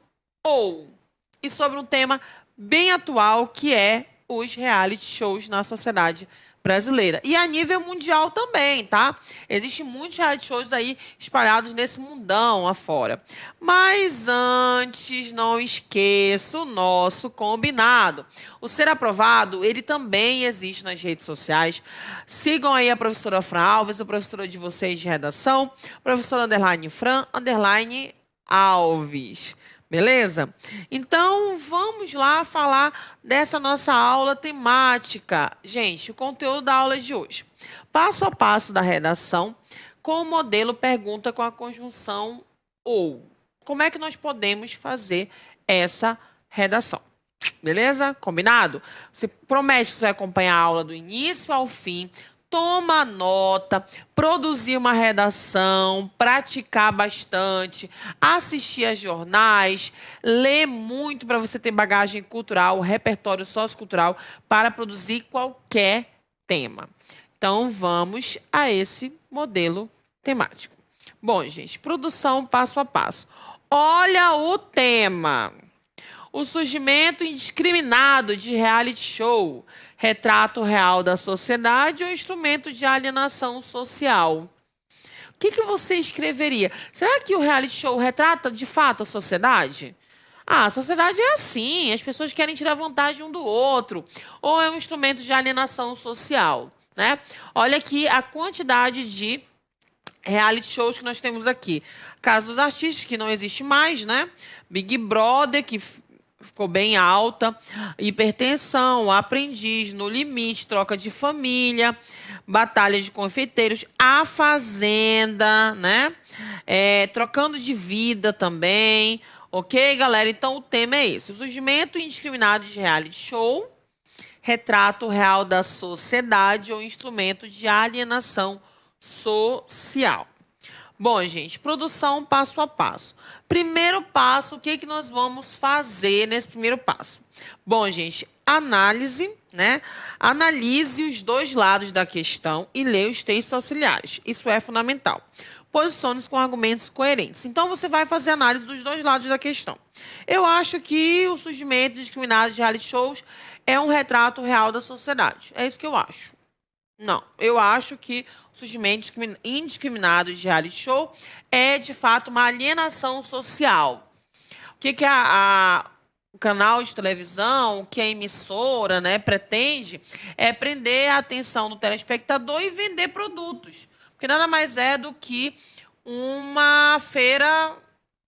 ou. E sobre um tema bem atual, que é os reality shows na sociedade brasileira. E a nível mundial também, tá? Existem muitos reality shows aí espalhados nesse mundão afora. Mas antes, não esqueça o nosso combinado. O Ser Aprovado, ele também existe nas redes sociais. Sigam aí a professora Fran Alves, a professora de vocês de redação, professora Fran Alves. Beleza? Então, vamos lá falar dessa nossa aula temática. Gente, o conteúdo da aula de hoje. Passo a passo da redação com o modelo pergunta com a conjunção ou. Como é que nós podemos fazer essa redação? Beleza? Combinado? Você promete que você vai acompanhar a aula do início ao fim, toma nota, produzir uma redação, praticar bastante, assistir a jornais, ler muito para você ter bagagem cultural, repertório sociocultural para produzir qualquer tema. Então, vamos a esse modelo temático. Bom, gente, produção passo a passo. Olha o tema. O surgimento indiscriminado de reality show, retrato real da sociedade ou instrumento de alienação social. O que você escreveria? Será que o reality show retrata de fato a sociedade? Ah, a sociedade é assim, as pessoas querem tirar vantagem um do outro. Ou é um instrumento de alienação social, né? Olha aqui a quantidade de reality shows que nós temos aqui. Caso dos artistas, que não existe mais, né? Big Brother, que ficou bem alta. Hipertensão, Aprendiz, No Limite, Troca de Família, Batalha de Confeiteiros, A Fazenda, né? Trocando de Vida também. Ok, galera? Então, o tema é esse. O surgimento indiscriminado de reality show, retrato real da sociedade ou instrumento de alienação social. Bom, gente, produção passo a passo. Primeiro passo, o que nós vamos fazer nesse primeiro passo? Bom, gente, análise, né? Analise os dois lados da questão e leia os textos auxiliares. Isso é fundamental. Posicione-se com argumentos coerentes. Então, você vai fazer análise dos dois lados da questão. Eu acho que o surgimento indiscriminado de reality shows é um retrato real da sociedade. É isso que eu acho. Não, eu acho que o surgimento indiscriminado de reality show é, de fato, uma alienação social. O que o canal de televisão, o que a emissora, né, pretende é prender a atenção do telespectador e vender produtos. Porque nada mais é do que uma feira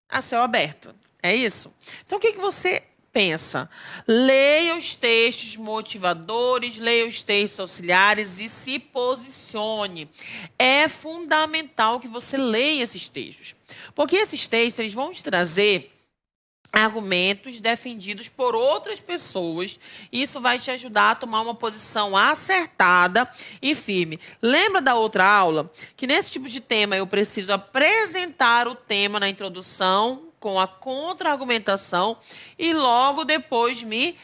a céu aberto. É isso? Então, o que você pensa? Leia os textos motivadores, leia os textos auxiliares e se posicione. É fundamental que você leia esses textos. Porque esses textos eles vão te trazer argumentos defendidos por outras pessoas. Isso vai te ajudar a tomar uma posição acertada e firme. Lembra da outra aula? Que nesse tipo de tema eu preciso apresentar o tema na introdução com a contra-argumentação e logo depois me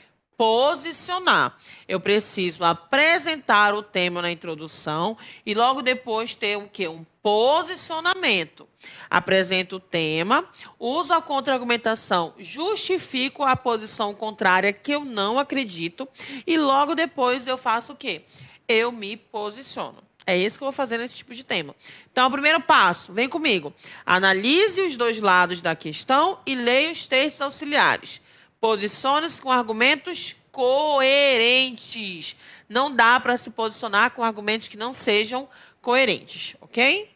posicionar. Eu preciso apresentar o tema na introdução e logo depois ter o quê? Um posicionamento. Apresento o tema, uso a contra-argumentação, justifico a posição contrária que eu não acredito e logo depois eu faço o quê? Eu me posiciono. É isso que eu vou fazer nesse tipo de tema. Então, o primeiro passo, vem comigo. Analise os dois lados da questão e leia os textos auxiliares. Posicione-se com argumentos coerentes. Não dá para se posicionar com argumentos que não sejam coerentes, ok?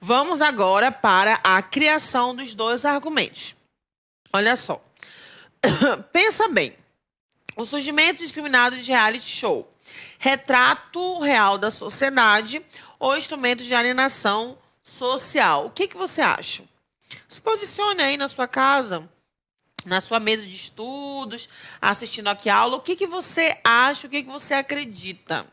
Vamos agora para a criação dos dois argumentos. Olha só. Pensa bem. O surgimento indiscriminado de reality show. Retrato real da sociedade ou instrumento de alienação social. O que você acha? Se posicione aí na sua casa, na sua mesa de estudos, assistindo aqui a aula. O que você acha, o que você acredita?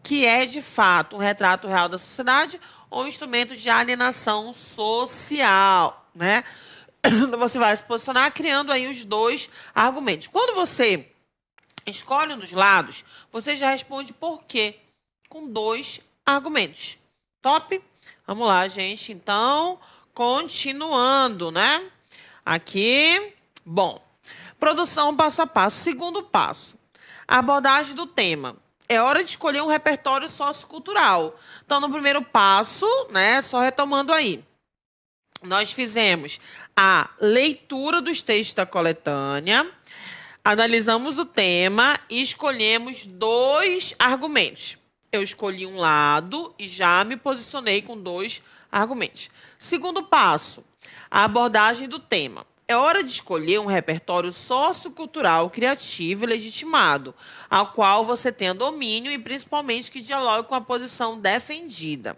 Que é, de fato, um retrato real da sociedade ou instrumento de alienação social, né? Você vai se posicionar criando aí os dois argumentos. Quando você escolhe um dos lados, você já responde por quê, com dois argumentos. Top? Vamos lá, gente. Então, continuando, né? Aqui, bom. Produção passo a passo. Segundo passo, a abordagem do tema. É hora de escolher um repertório sociocultural. Então, no primeiro passo, né, só retomando aí, nós fizemos a leitura dos textos da coletânea, analisamos o tema e escolhemos dois argumentos. Eu escolhi um lado e já me posicionei com dois argumentos. Segundo passo, a abordagem do tema. É hora de escolher um repertório sociocultural, criativo e legitimado, ao qual você tenha domínio e principalmente que dialogue com a posição defendida.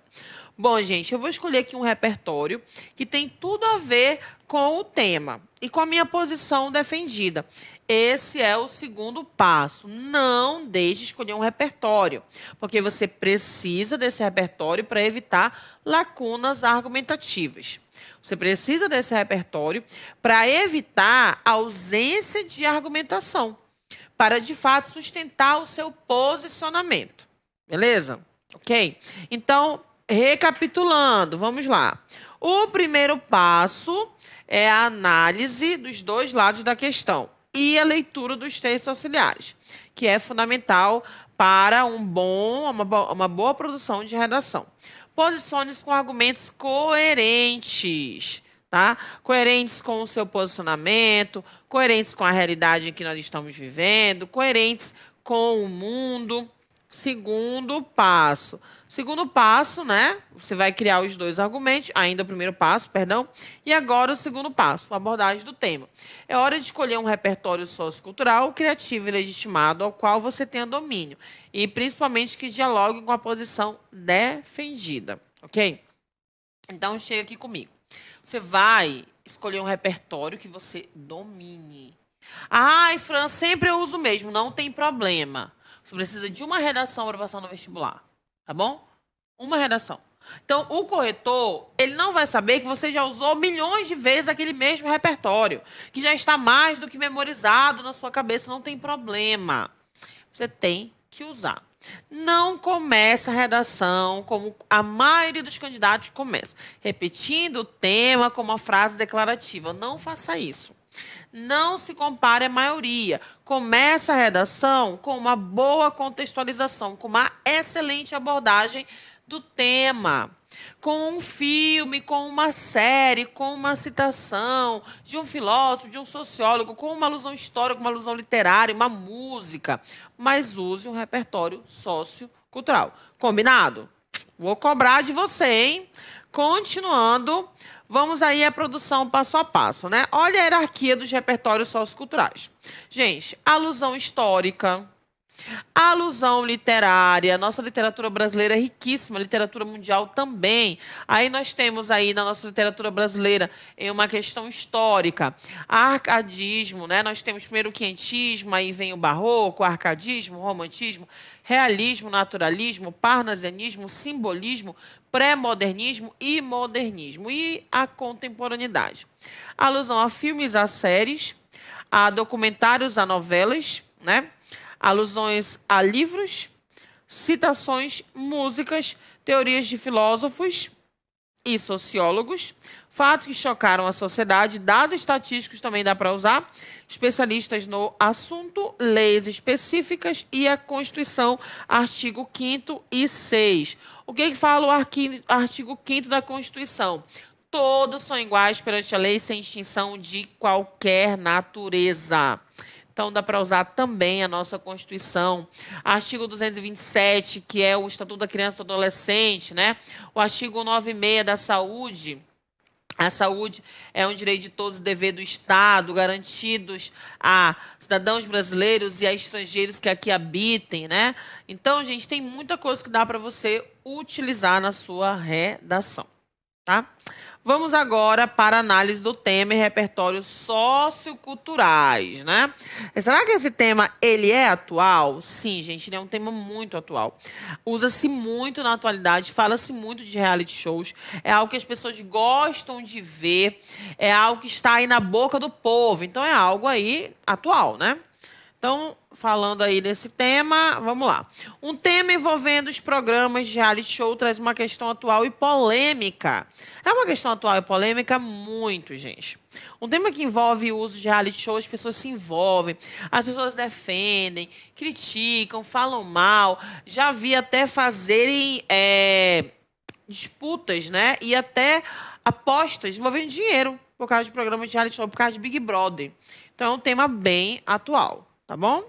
Bom, gente, eu vou escolher aqui um repertório que tem tudo a ver com o tema e com a minha posição defendida. Esse é o segundo passo. Não deixe de escolher um repertório, porque você precisa desse repertório para evitar lacunas argumentativas. Você precisa desse repertório para evitar a ausência de argumentação, para, de fato, sustentar o seu posicionamento. Beleza? Ok? Então, recapitulando, vamos lá. O primeiro passo é a análise dos dois lados da questão e a leitura dos textos auxiliares, que é fundamental para uma boa produção de redação. Posicione-se com argumentos coerentes, tá? Coerentes com o seu posicionamento, coerentes com a realidade em que nós estamos vivendo, coerentes com o mundo. Segundo passo. Segundo passo, né? Você vai criar os dois argumentos, ainda o primeiro passo, perdão. E agora o segundo passo, a abordagem do tema. É hora de escolher um repertório sociocultural, criativo e legitimado, ao qual você tenha domínio. E principalmente que dialogue com a posição defendida, ok? Então, chega aqui comigo. Você vai escolher um repertório que você domine. Ai, Fran, sempre eu uso o mesmo. Não tem problema. Você precisa de uma redação para passar no vestibular, tá bom? Uma redação. Então, o corretor, ele não vai saber que você já usou milhões de vezes aquele mesmo repertório, que já está mais do que memorizado na sua cabeça, não tem problema. Você tem que usar. Não comece a redação como a maioria dos candidatos começa, repetindo o tema como uma frase declarativa. Não faça isso. Não se compare à maioria. Comece a redação com uma boa contextualização, com uma excelente abordagem do tema, com um filme, com uma série, com uma citação de um filósofo, de um sociólogo, com uma alusão histórica, uma alusão literária, uma música. Mas use um repertório sociocultural. Combinado? Vou cobrar de você, hein? Continuando, vamos aí à produção passo a passo, né? Olha a hierarquia dos repertórios socioculturais. Gente, alusão histórica, Alusão literária. Nossa literatura brasileira é riquíssima, literatura mundial também. Aí nós temos aí na nossa literatura brasileira uma questão histórica. Arcadismo, né? Nós temos primeiro o quinhentismo, aí vem o barroco, o arcadismo, o romantismo, realismo, naturalismo, parnasianismo, simbolismo, pré-modernismo e modernismo. E a contemporaneidade. Alusão a filmes, a séries, a documentários, a novelas, né? Alusões a livros, citações, músicas, teorias de filósofos e sociólogos, fatos que chocaram a sociedade, dados estatísticos também dá para usar, especialistas no assunto, leis específicas e a Constituição, artigo 5º e 6. O que fala o artigo 5º da Constituição? Todos são iguais perante a lei, sem distinção de qualquer natureza. Então, dá para usar também a nossa Constituição. Artigo 227, que é o Estatuto da Criança e do Adolescente, né? O artigo 96 da saúde. A saúde é um direito de todos e dever do Estado, garantidos a cidadãos brasileiros e a estrangeiros que aqui habitem, né? Então, gente, tem muita coisa que dá para você utilizar na sua redação, tá? Vamos agora para a análise do tema e repertórios socioculturais, né? Será que esse tema ele é atual? Sim, gente, ele é um tema muito atual. Usa-se muito na atualidade, fala-se muito de reality shows, é algo que as pessoas gostam de ver, é algo que está aí na boca do povo, então é algo aí atual, né? Então, falando aí desse tema, vamos lá. Um tema envolvendo os programas de reality show traz uma questão atual e polêmica. É uma questão atual e polêmica muito, gente. Um tema que envolve o uso de reality show, as pessoas se envolvem, as pessoas defendem, criticam, falam mal. Já vi até fazerem disputas, né? E até apostas envolvendo dinheiro por causa de programas de reality show, por causa de Big Brother. Então, é um tema bem atual. Tá bom?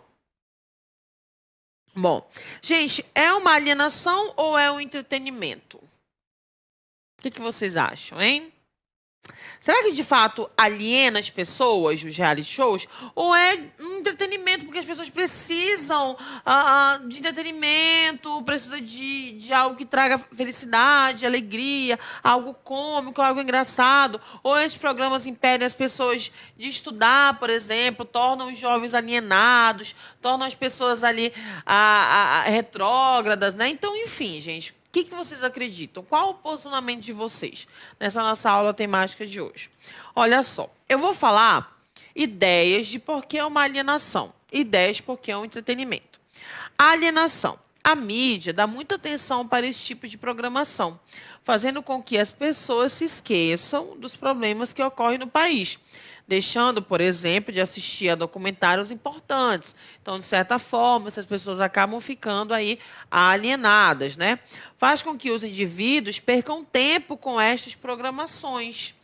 Bom, gente, é uma alienação ou é um entretenimento? O que vocês acham, hein? Será que de fato aliena as pessoas, os reality shows? Ou é um entretenimento, porque as pessoas precisam de entretenimento, precisam de algo que traga felicidade, alegria, algo cômico, algo engraçado? Ou esses programas impedem as pessoas de estudar, por exemplo, tornam os jovens alienados, tornam as pessoas ali retrógradas, né? Então, enfim, gente. O que vocês acreditam? Qual o posicionamento de vocês nessa nossa aula temática de hoje? Olha só, eu vou falar ideias de por que é uma alienação, ideias de por que é um entretenimento. A alienação. A mídia dá muita atenção para esse tipo de programação, fazendo com que as pessoas se esqueçam dos problemas que ocorrem no país, deixando, por exemplo, de assistir a documentários importantes. Então, de certa forma, essas pessoas acabam ficando aí alienadas, né? Faz com que os indivíduos percam tempo com estas programações,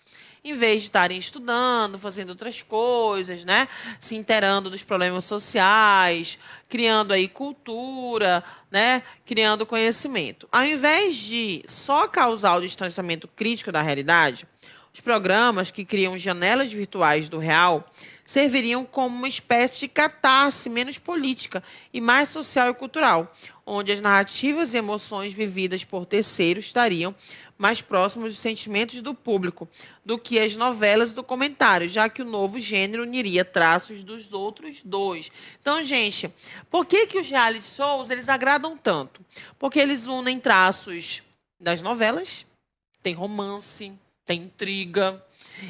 em vez de estarem estudando, fazendo outras coisas, né? Se inteirando dos problemas sociais, criando aí cultura, né? Criando conhecimento. Ao invés de só causar o distanciamento crítico da realidade, os programas que criam janelas virtuais do real serviriam como uma espécie de catarse menos política e mais social e cultural, onde as narrativas e emoções vividas por terceiros estariam mais próximos dos sentimentos do público do que as novelas e documentários, já que o novo gênero uniria traços dos outros dois. Então, gente, por que os reality shows eles agradam tanto? Porque eles unem traços das novelas, tem romance, tem intriga,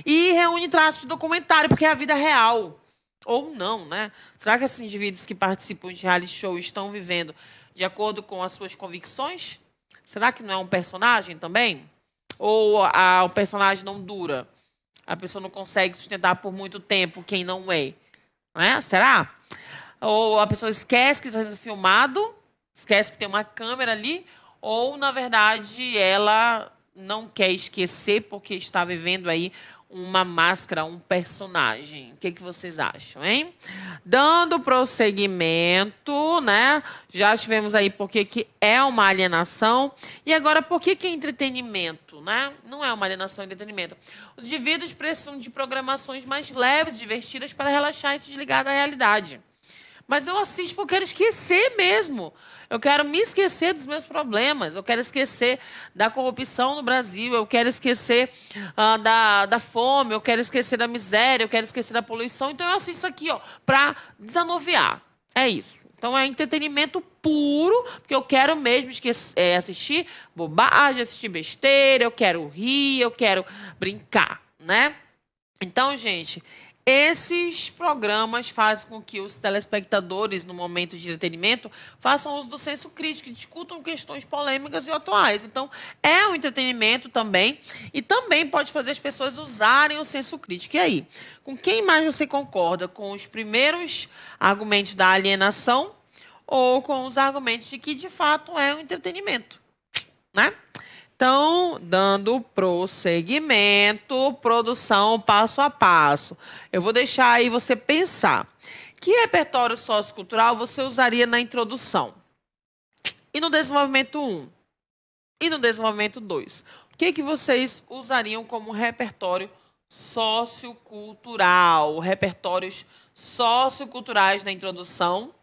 e reúne traços de documentário, porque é a vida real. Ou não, né? Será que esses indivíduos que participam de reality show estão vivendo de acordo com as suas convicções? Será que não é um personagem também? Ou o personagem não dura? A pessoa não consegue sustentar por muito tempo quem não é? Não é? Será? Ou a pessoa esquece que está sendo filmado, esquece que tem uma câmera ali, ou, na verdade, ela não quer esquecer porque está vivendo aí uma máscara, um personagem. O que vocês acham, hein? Dando prosseguimento, né? Já tivemos aí por que é uma alienação. E agora, por que é entretenimento, né? Não é uma alienação, é entretenimento. Os indivíduos precisam de programações mais leves, divertidas, para relaxar e se desligar da realidade. Mas eu assisto porque eu quero esquecer mesmo. Eu quero me esquecer dos meus problemas. Eu quero esquecer da corrupção no Brasil. Eu quero esquecer da fome. Eu quero esquecer da miséria. Eu quero esquecer da poluição. Então eu assisto isso aqui, ó, para desanuviar. É isso. Então é entretenimento puro, porque eu quero mesmo assistir bobagem, assistir besteira. Eu quero rir, eu quero brincar, né? Então, gente, esses programas fazem com que os telespectadores, no momento de entretenimento, façam uso do senso crítico e discutam questões polêmicas e atuais. Então, é um entretenimento também e também pode fazer as pessoas usarem o senso crítico. E aí, com quem mais você concorda? Com os primeiros argumentos da alienação ou com os argumentos de que, de fato, é um entretenimento, né? Então, dando prosseguimento, produção passo a passo. Eu vou deixar aí você pensar. Que repertório sociocultural você usaria na introdução? E no desenvolvimento 1? E no desenvolvimento 2? O que vocês usariam como repertório sociocultural? Repertórios socioculturais na introdução,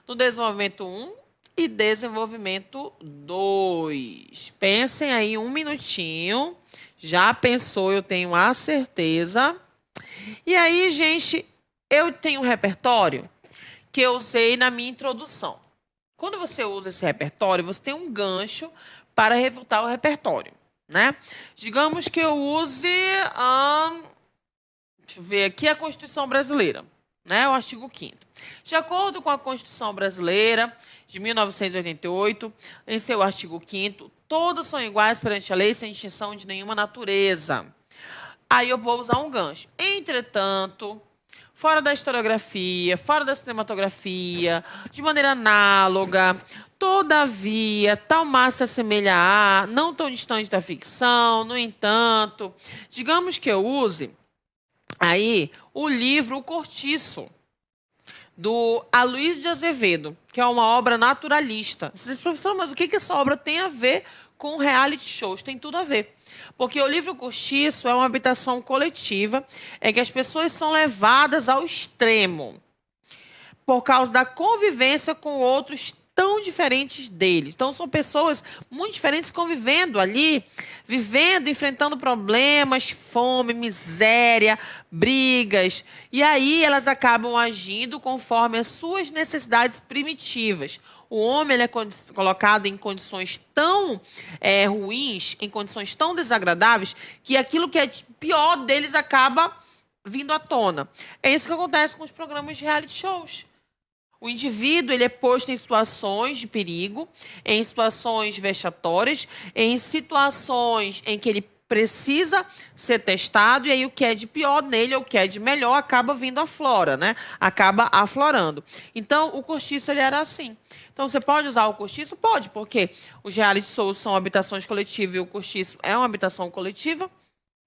no desenvolvimento 1 e desenvolvimento 2. Pensem aí um minutinho. Já pensou, eu tenho a certeza. E aí, gente, eu tenho um repertório que eu usei na minha introdução. Quando você usa esse repertório, você tem um gancho para refutar o repertório, né? Digamos que eu use, deixa eu ver aqui, a Constituição Brasileira, né? O artigo 5º. De acordo com a Constituição Brasileira de 1988, em seu artigo 5º, todos são iguais perante a lei, sem distinção de nenhuma natureza. Aí eu vou usar um gancho. Entretanto, fora da historiografia, fora da cinematografia, de maneira análoga, todavia, tal massa se assemelha a, não tão distante da ficção, no entanto, digamos que eu use aí o livro O Cortiço, do Aloysio de Azevedo, que é uma obra naturalista. Vocês dizem, professor, mas o que essa obra tem a ver com reality shows? Tem tudo a ver. Porque o livro Cortiço é uma habitação coletiva, é que as pessoas são levadas ao extremo por causa da convivência com outros tão diferentes deles. Então, são pessoas muito diferentes convivendo ali, vivendo, enfrentando problemas, fome, miséria, brigas. E aí elas acabam agindo conforme as suas necessidades primitivas. O homem ele é colocado em condições tão ruins, em condições tão desagradáveis, que aquilo que é pior deles acaba vindo à tona. É isso que acontece com os programas de reality shows. O indivíduo ele é posto em situações de perigo, em situações vexatórias, em situações em que ele precisa ser testado, e aí o que é de pior nele, ou o que é de melhor, acaba vindo à flora, né? Acaba aflorando. Então, o cortiço ele era assim. Então, você pode usar o cortiço? Pode, porque os reality shows são habitações coletivas e o cortiço é uma habitação coletiva,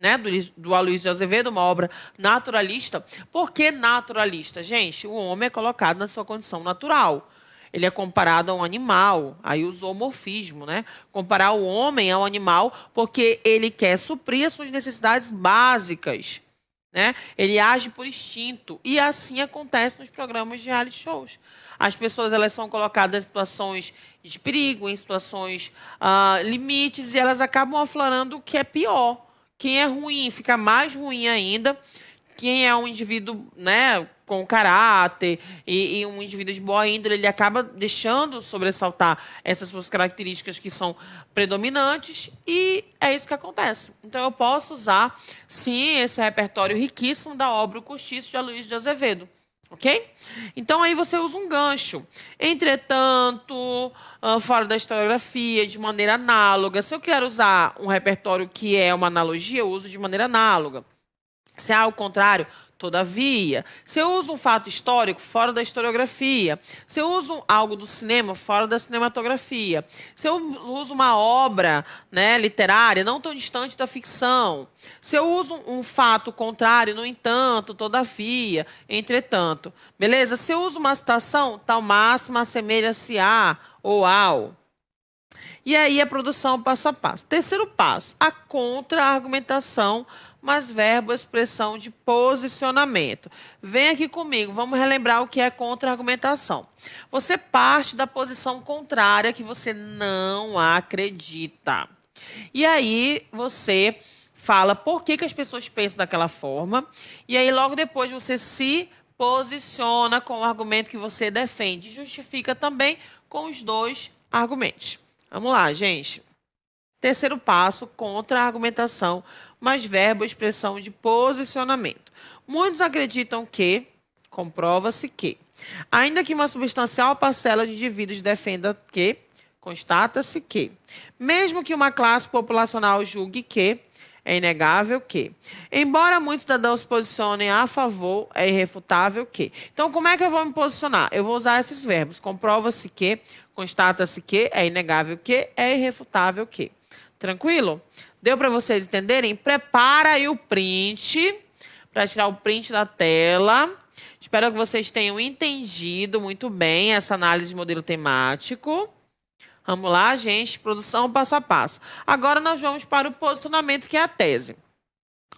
né, do Aloysio de Azevedo, uma obra naturalista. Por que naturalista? Gente, o homem é colocado na sua condição natural. Ele é comparado a um animal, aí o zoomorfismo, né? Comparar o homem ao animal porque ele quer suprir as suas necessidades básicas, né? Ele age por instinto. E assim acontece nos programas de reality shows. As pessoas elas são colocadas em situações de perigo, em situações limites, e elas acabam aflorando o que é pior. Quem é ruim fica mais ruim ainda. Quem é um indivíduo, né, com caráter e um indivíduo de boa índole, ele acaba deixando sobressaltar essas suas características que são predominantes, e é isso que acontece. Então, eu posso usar, sim, esse repertório riquíssimo da obra O Cortiço, de Aloysio de Azevedo. Ok? Então, aí você usa um gancho. Entretanto, fora da historiografia, de maneira análoga. Se eu quero usar um repertório que é uma analogia, eu uso de maneira análoga. Se é ao contrário, todavia. Se eu uso um fato histórico, fora da historiografia. Se eu uso algo do cinema, fora da cinematografia. Se eu uso uma obra, né, literária, não tão distante da ficção. Se eu uso um fato contrário, no entanto, todavia, entretanto. Beleza? Se eu uso uma citação, tal máxima assemelha-se a ou ao. E aí a produção passo a passo. Terceiro passo, a contra-argumentação, mais verbo, expressão de posicionamento. Vem aqui comigo, vamos relembrar o que é contra-argumentação. Você parte da posição contrária que você não acredita. E aí você fala por que as pessoas pensam daquela forma. E aí logo depois você se posiciona com o argumento que você defende. Justifica também com os dois argumentos. Vamos lá, gente. Terceiro passo, contra-argumentação, mais verbo, expressão de posicionamento. Muitos acreditam que, comprova-se que, ainda que uma substancial parcela de indivíduos defenda que, constata-se que, mesmo que uma classe populacional julgue que, é inegável que, embora muitos cidadãos se posicionem a favor, é irrefutável que. Então, como é que eu vou me posicionar? Eu vou usar esses verbos. Comprova-se que, constata-se que, é inegável que, é irrefutável que. Tranquilo? Deu para vocês entenderem? Prepara aí o print, para tirar o print da tela. Espero que vocês tenham entendido muito bem essa análise de modelo temático. Vamos lá, gente. Produção passo a passo. Agora nós vamos para o posicionamento, que é a tese.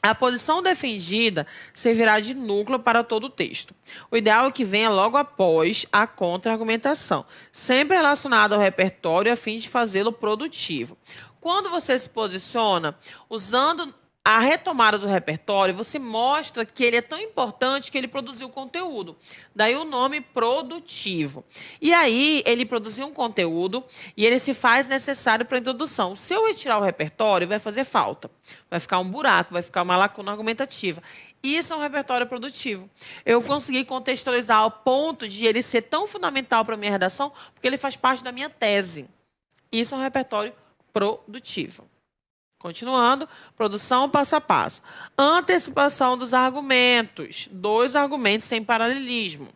A posição defendida servirá de núcleo para todo o texto. O ideal é que venha logo após a contra-argumentação, sempre relacionado ao repertório a fim de fazê-lo produtivo. Quando você se posiciona usando a retomada do repertório, você mostra que ele é tão importante que ele produziu conteúdo. Daí o nome produtivo. E aí ele produziu um conteúdo e ele se faz necessário para a introdução. Se eu retirar o repertório, vai fazer falta. Vai ficar um buraco, vai ficar uma lacuna argumentativa. Isso é um repertório produtivo. Eu consegui contextualizar ao ponto de ele ser tão fundamental para a minha redação, porque ele faz parte da minha tese. Isso é um repertório produtivo. Continuando, produção passo a passo. Antecipação dos argumentos. 2 argumentos sem paralelismo.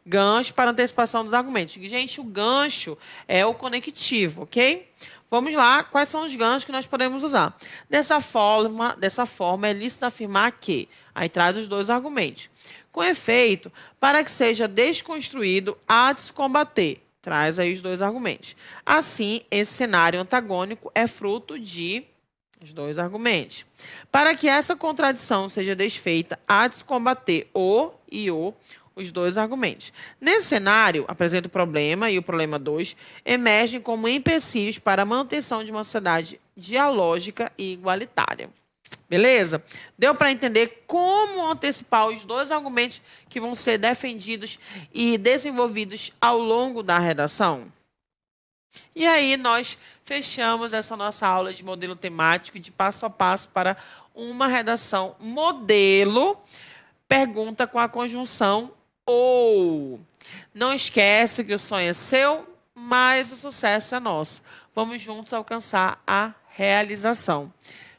Gancho para antecipação dos argumentos. Gente, o gancho é o conectivo, ok? Vamos lá, quais são os ganchos que nós podemos usar? Dessa forma é lícito afirmar que... Aí traz os 2 argumentos. Com efeito, para que seja desconstruído, há de se combater. Traz aí os 2 argumentos. Assim, esse cenário antagônico é fruto de... Os 2 argumentos. Para que essa contradição seja desfeita, há de se combater o e os 2 argumentos. Nesse cenário, apresenta o problema e o problema 2 emergem como empecilhos para a manutenção de uma sociedade dialógica e igualitária. Beleza? Deu para entender como antecipar os 2 argumentos que vão ser defendidos e desenvolvidos ao longo da redação? E aí nós fechamos essa nossa aula de modelo temático de passo a passo para uma redação modelo, pergunta com a conjunção ou. Não esquece que o sonho é seu, mas o sucesso é nosso. Vamos juntos alcançar a realização.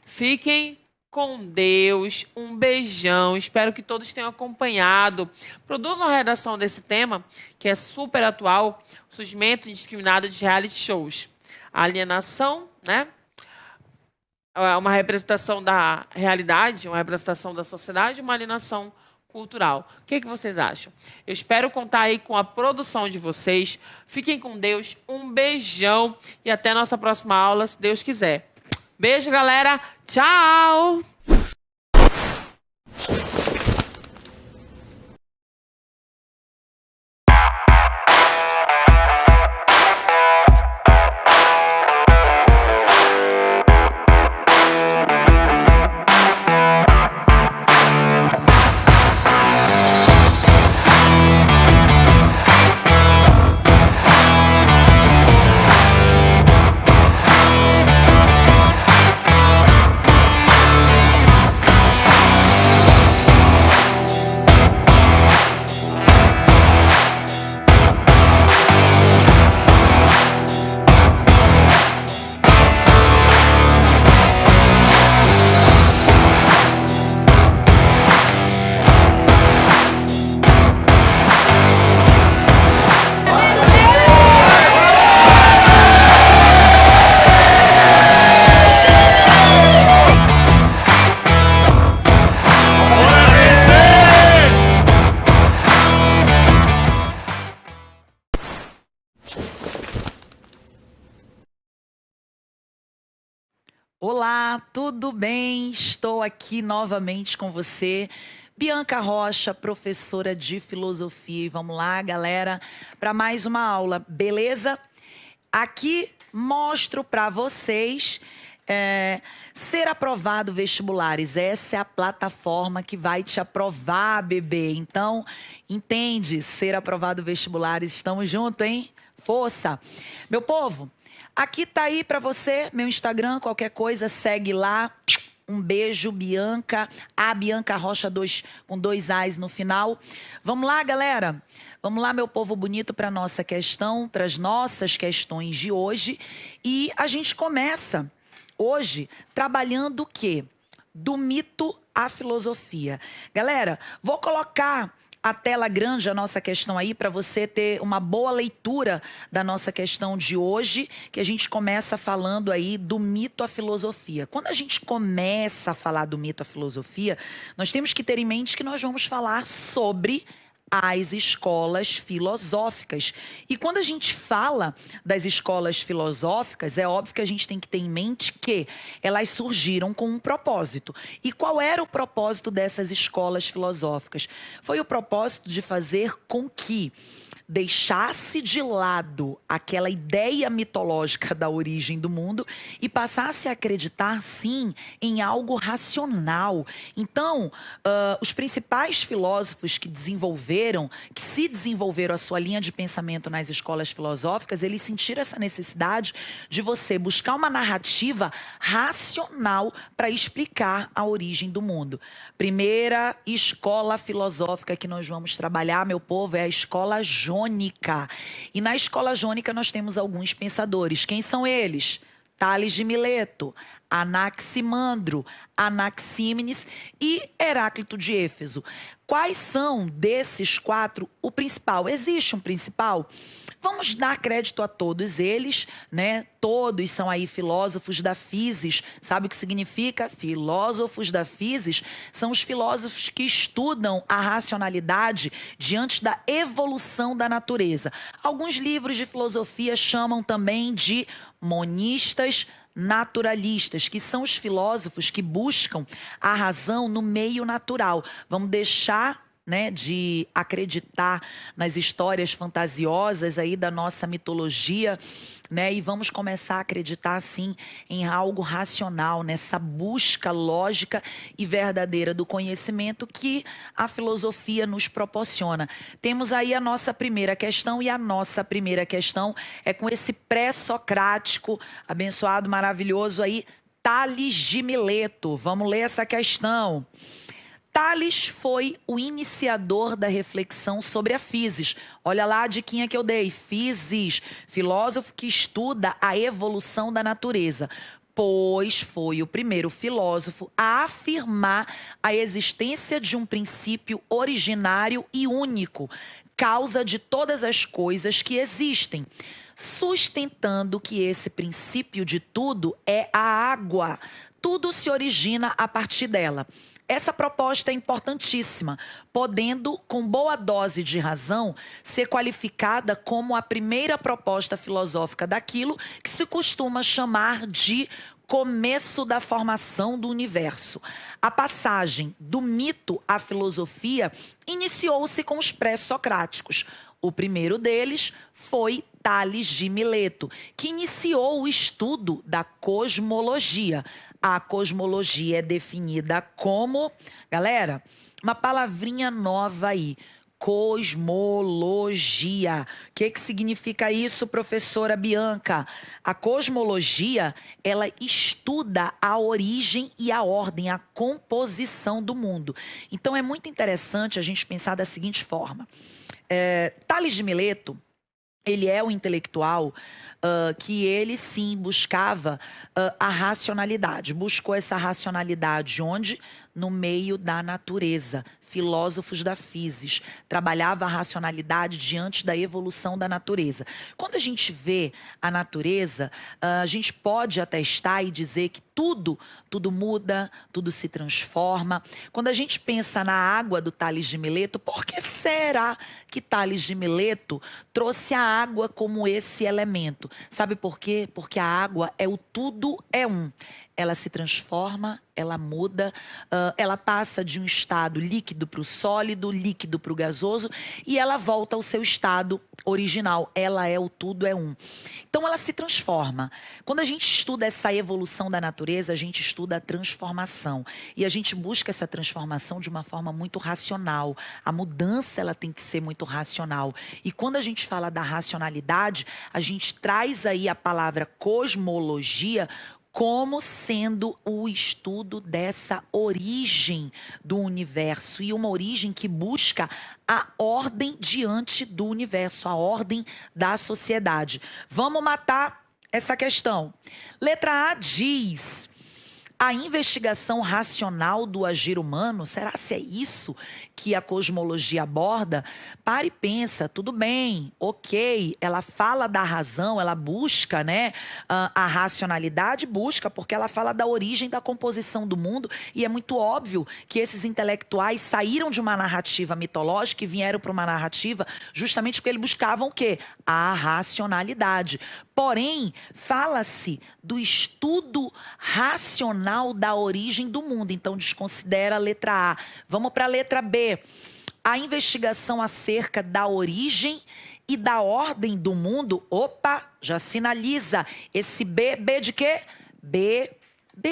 Fiquem com Deus, um beijão, espero que todos tenham acompanhado. Produzam a redação desse tema, que é super atual, o surgimento indiscriminado de reality shows. A alienação, né? Uma representação da realidade, uma representação da sociedade, uma alienação cultural. O que vocês acham? Eu espero contar aí com a produção de vocês. Fiquem com Deus, um beijão e até a nossa próxima aula, se Deus quiser. Beijo, galera. Tchau! Olá, tudo bem? Estou aqui novamente com você, Bianca Rocha, professora de filosofia. E vamos lá, galera, para mais uma aula, beleza? Aqui mostro para vocês Ser Aprovado Vestibulares. Essa é a plataforma que vai te aprovar, bebê. Então, entende? Ser Aprovado Vestibulares. Estamos juntos, hein? Força! Meu povo, aqui tá aí para você meu Instagram, qualquer coisa, segue lá. Um beijo, Bianca. A Bianca Rocha com 2 A's no final. Vamos lá, galera? Vamos lá, meu povo bonito, para nossa questão, para as nossas questões de hoje. E a gente começa hoje trabalhando o quê? Do mito à filosofia. Galera, vou colocar a tela grande, a nossa questão aí, para você ter uma boa leitura da nossa questão de hoje, que a gente começa falando aí do mito à filosofia. Quando a gente começa a falar do mito à filosofia, nós temos que ter em mente que nós vamos falar sobre as escolas filosóficas. E quando a gente fala das escolas filosóficas, é óbvio que a gente tem que ter em mente que elas surgiram com um propósito. E qual era o propósito dessas escolas filosóficas? Foi o propósito de fazer com que deixasse de lado aquela ideia mitológica da origem do mundo e passasse a acreditar, sim, em algo racional. Então, os principais filósofos que se desenvolveram a sua linha de pensamento nas escolas filosóficas, eles sentiram essa necessidade de você buscar uma narrativa racional para explicar a origem do mundo. Primeira escola filosófica que nós vamos trabalhar, meu povo, é a escola jônica. E na escola jônica nós temos alguns pensadores. Quem são eles? Tales de Mileto, Anaximandro, Anaxímenes e Heráclito de Éfeso. Quais são desses 4 o principal? Existe um principal? Vamos dar crédito a todos eles, né? Todos são aí filósofos da physis. Sabe o que significa? Filósofos da physis são os filósofos que estudam a racionalidade diante da evolução da natureza. Alguns livros de filosofia chamam também de monistas naturalistas, que são os filósofos que buscam a razão no meio natural. Vamos deixar, né, de acreditar nas histórias fantasiosas aí da nossa mitologia, né, e vamos começar a acreditar, sim, em algo racional, nessa busca lógica e verdadeira do conhecimento que a filosofia nos proporciona. Temos aí a nossa primeira questão, e a nossa primeira questão é com esse pré-socrático, abençoado, maravilhoso aí, Tales de Mileto. Vamos ler essa questão. Tales foi o iniciador da reflexão sobre a physis. Olha lá a diquinha que eu dei. Physis, filósofo que estuda a evolução da natureza. Pois foi o primeiro filósofo a afirmar a existência de um princípio originário e único, causa de todas as coisas que existem, sustentando que esse princípio de tudo é a água. Tudo se origina a partir dela. Essa proposta é importantíssima, podendo, com boa dose de razão, ser qualificada como a primeira proposta filosófica daquilo que se costuma chamar de começo da formação do universo. A passagem do mito à filosofia iniciou-se com os pré-socráticos. O primeiro deles foi Tales de Mileto, que iniciou o estudo da cosmologia. A cosmologia é definida como, galera, uma palavrinha nova aí, cosmologia. O que significa isso, professora Bianca? A cosmologia, ela estuda a origem e a ordem, a composição do mundo. Então é muito interessante a gente pensar da seguinte forma. Tales de Mileto, ele é um intelectual que ele sim buscava a racionalidade. Buscou essa racionalidade onde? No meio da natureza. Filósofos da physis. Trabalhava a racionalidade diante da evolução da natureza. Quando a gente vê a natureza, a gente pode atestar e dizer que tudo muda, tudo se transforma. Quando a gente pensa na água do Tales de Mileto, por que será que Tales de Mileto trouxe a água como esse elemento? Sabe por quê? Porque a água é o tudo é um. ela se transforma, ela muda, ela passa de um estado líquido para o sólido, líquido para o gasoso, e ela volta ao seu estado original. Ela é o tudo, é um. Então, ela se transforma. Quando a gente estuda essa evolução da natureza, a gente estuda a transformação. E a gente busca essa transformação de uma forma muito racional. A mudança, ela tem que ser muito racional. E quando a gente fala da racionalidade, a gente traz aí a palavra cosmologia como sendo o estudo dessa origem do universo, e uma origem que busca a ordem diante do universo, a ordem da sociedade. Vamos matar essa questão. Letra A diz: a investigação racional do agir humano, será se é isso que a cosmologia aborda? Para e pensa, tudo bem, ok, ela fala da razão, ela busca, né, a racionalidade, busca, porque ela fala da origem da composição do mundo, e é muito óbvio que esses intelectuais saíram de uma narrativa mitológica e vieram para uma narrativa justamente porque eles buscavam o quê? A racionalidade. Porém, fala-se do estudo racional da origem do mundo. Então, desconsidera a letra A. Vamos para a letra B. A investigação acerca da origem e da ordem do mundo. Opa, já sinaliza. Esse B, B de quê? B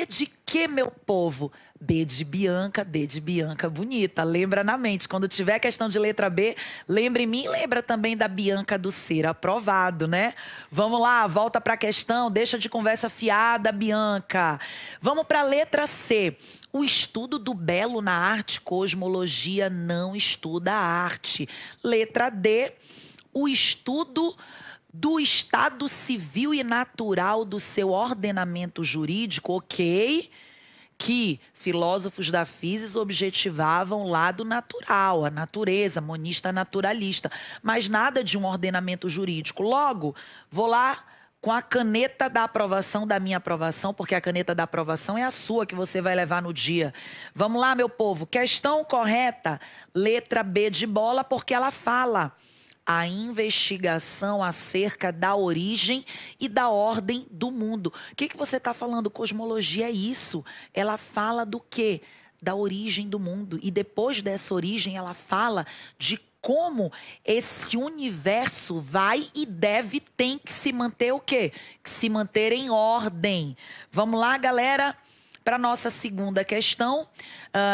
de quê, meu povo? B de Bianca, D de Bianca bonita. Lembra na mente. Quando tiver questão de letra B, lembra em mim, lembra também da Bianca do Ser aprovado, né? Vamos lá, volta para a questão. Deixa de conversa fiada, Bianca. Vamos para a letra C. O estudo do belo na arte, cosmologia não estuda a arte. Letra D. O estudo do estado civil e natural do seu ordenamento jurídico, ok? Que filósofos da física objetivavam o lado natural, a natureza, monista naturalista, mas nada de um ordenamento jurídico. Logo, vou lá com a caneta da aprovação, da minha aprovação, porque a caneta da aprovação é a sua que você vai levar no dia. Vamos lá, meu povo. Questão correta, letra B de bola, porque ela fala: a investigação acerca da origem e da ordem do mundo. O que você está falando? Cosmologia é isso. Ela fala do quê? Da origem do mundo. E depois dessa origem, ela fala de como esse universo vai e tem que se manter o quê? Que se manter em ordem. Vamos lá, galera? Para a nossa segunda questão.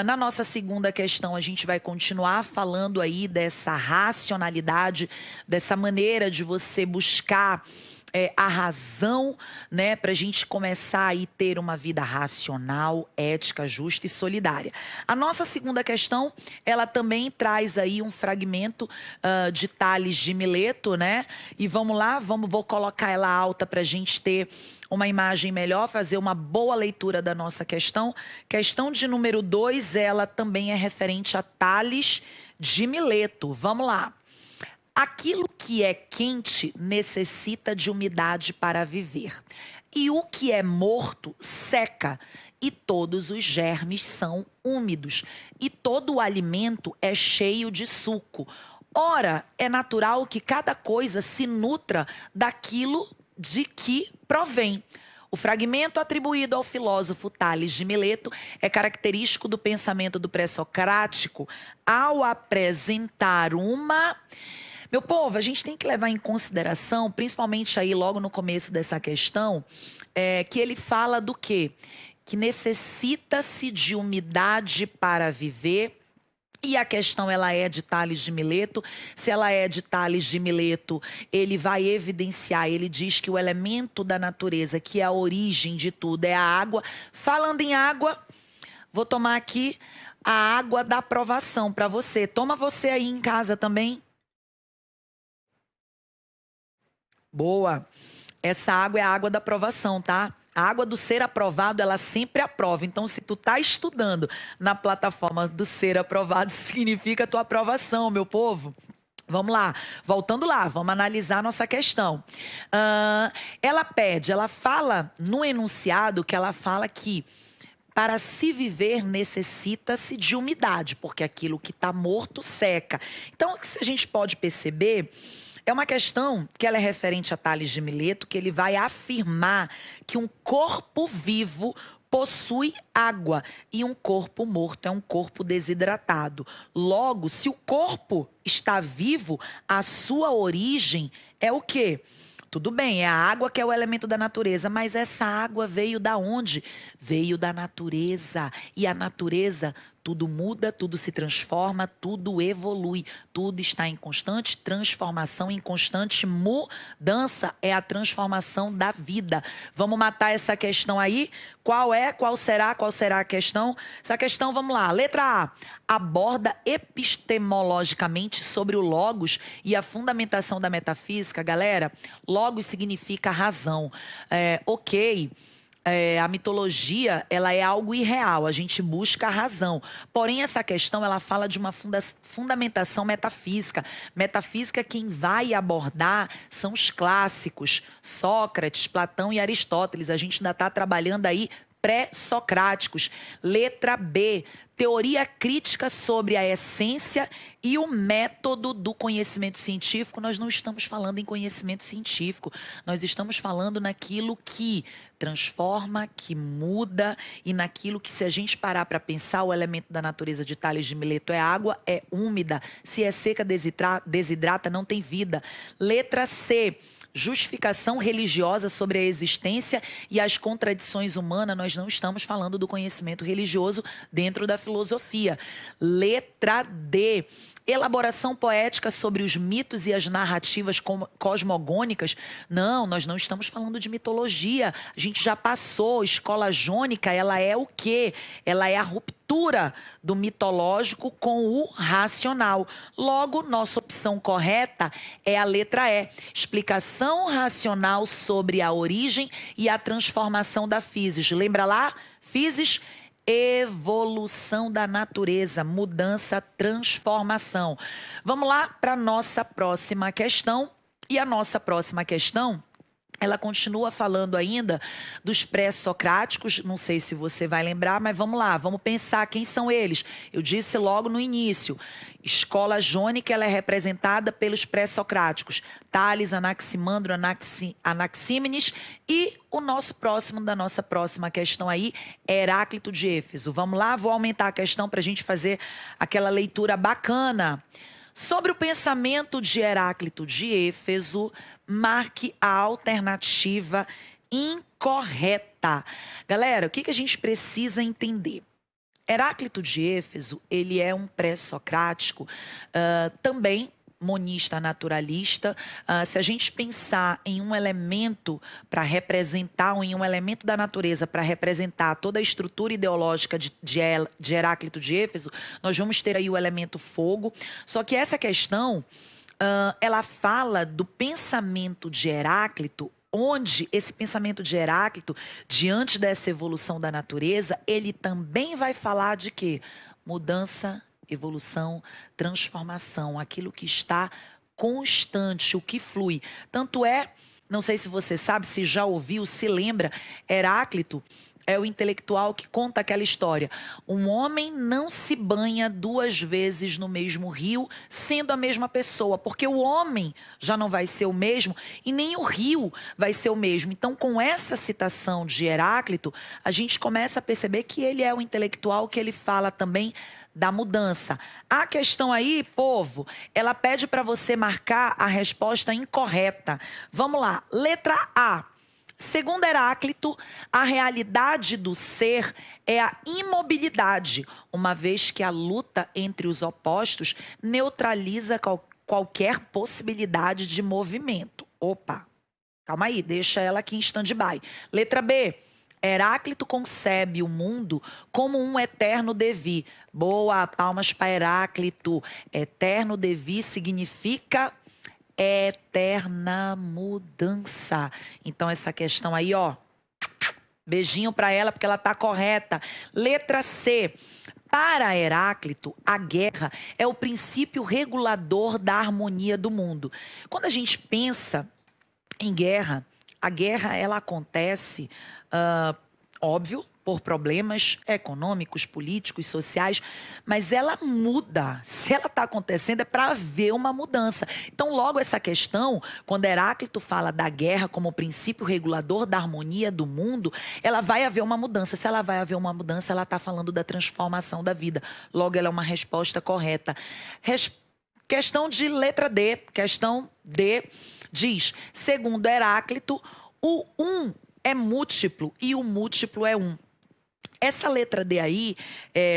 Na nossa segunda questão, a gente vai continuar falando aí dessa racionalidade, dessa maneira de você buscar a razão, né, para a gente começar a ter uma vida racional, ética, justa e solidária. A nossa segunda questão, ela também traz aí um fragmento de Tales de Mileto, né? E vamos lá, vou colocar ela alta para a gente ter uma imagem melhor, fazer uma boa leitura da nossa questão. Questão de número 2, ela também é referente a Tales de Mileto. Vamos lá. Aquilo que é quente necessita de umidade para viver. E o que é morto seca, e todos os germes são úmidos. E todo o alimento é cheio de suco. Ora, é natural que cada coisa se nutra daquilo de que provém. O fragmento atribuído ao filósofo Tales de Mileto é característico do pensamento do pré-socrático ao apresentar uma... Meu povo, a gente tem que levar em consideração, principalmente aí logo no começo dessa questão, que ele fala do quê? Que necessita-se de umidade para viver. E a questão, ela é de Tales de Mileto. Se ela é de Tales de Mileto, ele vai evidenciar, ele diz que o elemento da natureza, que é a origem de tudo, é a água. Falando em água, vou tomar aqui a água da aprovação para você. Toma você aí em casa também. Boa. Essa água é a água da aprovação, tá? A água do Ser Aprovado, ela sempre aprova. Então, se tu tá estudando na plataforma do Ser Aprovado, significa a tua aprovação, meu povo. Vamos lá, voltando lá, vamos analisar nossa questão. Ela fala no enunciado que ela fala que para se viver necessita-se de umidade, porque aquilo que está morto seca. Então, o que a gente pode perceber... É uma questão que ela é referente a Tales de Mileto, que ele vai afirmar que um corpo vivo possui água e um corpo morto é um corpo desidratado. Logo, se o corpo está vivo, a sua origem é o quê? Tudo bem, é a água que é o elemento da natureza, mas essa água veio da onde? Veio da natureza. E a natureza, tudo muda, tudo se transforma, tudo evolui. Tudo está em constante transformação, em constante mudança. É a transformação da vida. Vamos matar essa questão aí? Qual é? Qual será a questão? Essa questão, vamos lá. Letra A. Aborda epistemologicamente sobre o logos e a fundamentação da metafísica. Galera, logos significa razão. Ok. A mitologia, ela é algo irreal, a gente busca a razão. Porém, essa questão, ela fala de uma fundamentação metafísica. Metafísica, quem vai abordar são os clássicos, Sócrates, Platão e Aristóteles. A gente ainda está trabalhando aí pré-socráticos. Letra B, teoria crítica sobre a essência e o método do conhecimento científico. Nós não estamos falando em conhecimento científico, nós estamos falando naquilo que transforma, que muda e naquilo que, se a gente parar para pensar, o elemento da natureza de Tales de Mileto é água, é úmida. Se é seca, desidrata, não tem vida. Letra C, justificação religiosa sobre a existência e as contradições humanas. Nós não estamos falando do conhecimento religioso dentro da filosofia. Letra D, elaboração poética sobre os mitos e as narrativas cosmogônicas. Não, nós não estamos falando de mitologia. A gente já passou. Escola jônica, ela é o quê? Ela é a ruptura do mitológico com o racional. Logo, nossa opção correta é a letra E. Explicação racional sobre a origem e a transformação da physis. Lembra lá? Physis, evolução da natureza, mudança, transformação. Vamos lá para a nossa próxima questão. E a nossa próxima questão, ela continua falando ainda dos pré-socráticos. Não sei se você vai lembrar, mas vamos lá, vamos pensar quem são eles. Eu disse logo no início, escola jônica, ela é representada pelos pré-socráticos, Tales, Anaximandro, Anaxímenes e o nosso próximo da nossa próxima questão aí, Heráclito de Éfeso. Vamos lá, vou aumentar a questão para a gente fazer aquela leitura bacana. Sobre o pensamento de Heráclito de Éfeso, marque a alternativa incorreta. Galera, o que a gente precisa entender? Heráclito de Éfeso, ele é um pré-socrático, também monista naturalista. Se a gente pensar em um elemento para representar, ou em um elemento da natureza para representar toda a estrutura ideológica de Heráclito de Éfeso, nós vamos ter aí o elemento fogo. Só que essa questão, ela fala do pensamento de Heráclito, onde esse pensamento de Heráclito, diante dessa evolução da natureza, ele também vai falar de quê? Mudança, evolução, transformação, aquilo que está constante, o que flui. Tanto é, não sei se você sabe, se já ouviu, se lembra, Heráclito é o intelectual que conta aquela história. Um homem não se banha 2 vezes no mesmo rio, sendo a mesma pessoa, porque o homem já não vai ser o mesmo e nem o rio vai ser o mesmo. Então, com essa citação de Heráclito, a gente começa a perceber que ele é o intelectual que ele fala também da mudança. A questão aí, povo, ela pede para você marcar a resposta incorreta. Vamos lá. Letra A. Segundo Heráclito, a realidade do ser é a imobilidade, uma vez que a luta entre os opostos neutraliza qualquer possibilidade de movimento. Opa, calma aí, deixa ela aqui em stand-by. Letra B. Heráclito concebe o mundo como um eterno devir. Boa, palmas para Heráclito. Eterno devir significa eterna mudança. Então, essa questão aí, ó, beijinho para ela, porque ela tá correta. Letra C. Para Heráclito, a guerra é o princípio regulador da harmonia do mundo. Quando a gente pensa em guerra, a guerra ela acontece óbvio, por problemas econômicos, políticos, sociais, mas ela muda. Se ela está acontecendo, é para haver uma mudança. Então, logo essa questão, quando Heráclito fala da guerra como princípio regulador da harmonia do mundo, ela vai haver uma mudança. Se ela vai haver uma mudança, ela está falando da transformação da vida. Logo, ela é uma resposta correta. Questão de letra D. Questão D diz, segundo Heráclito, o 1 é múltiplo e o múltiplo é 1. Essa letra D aí,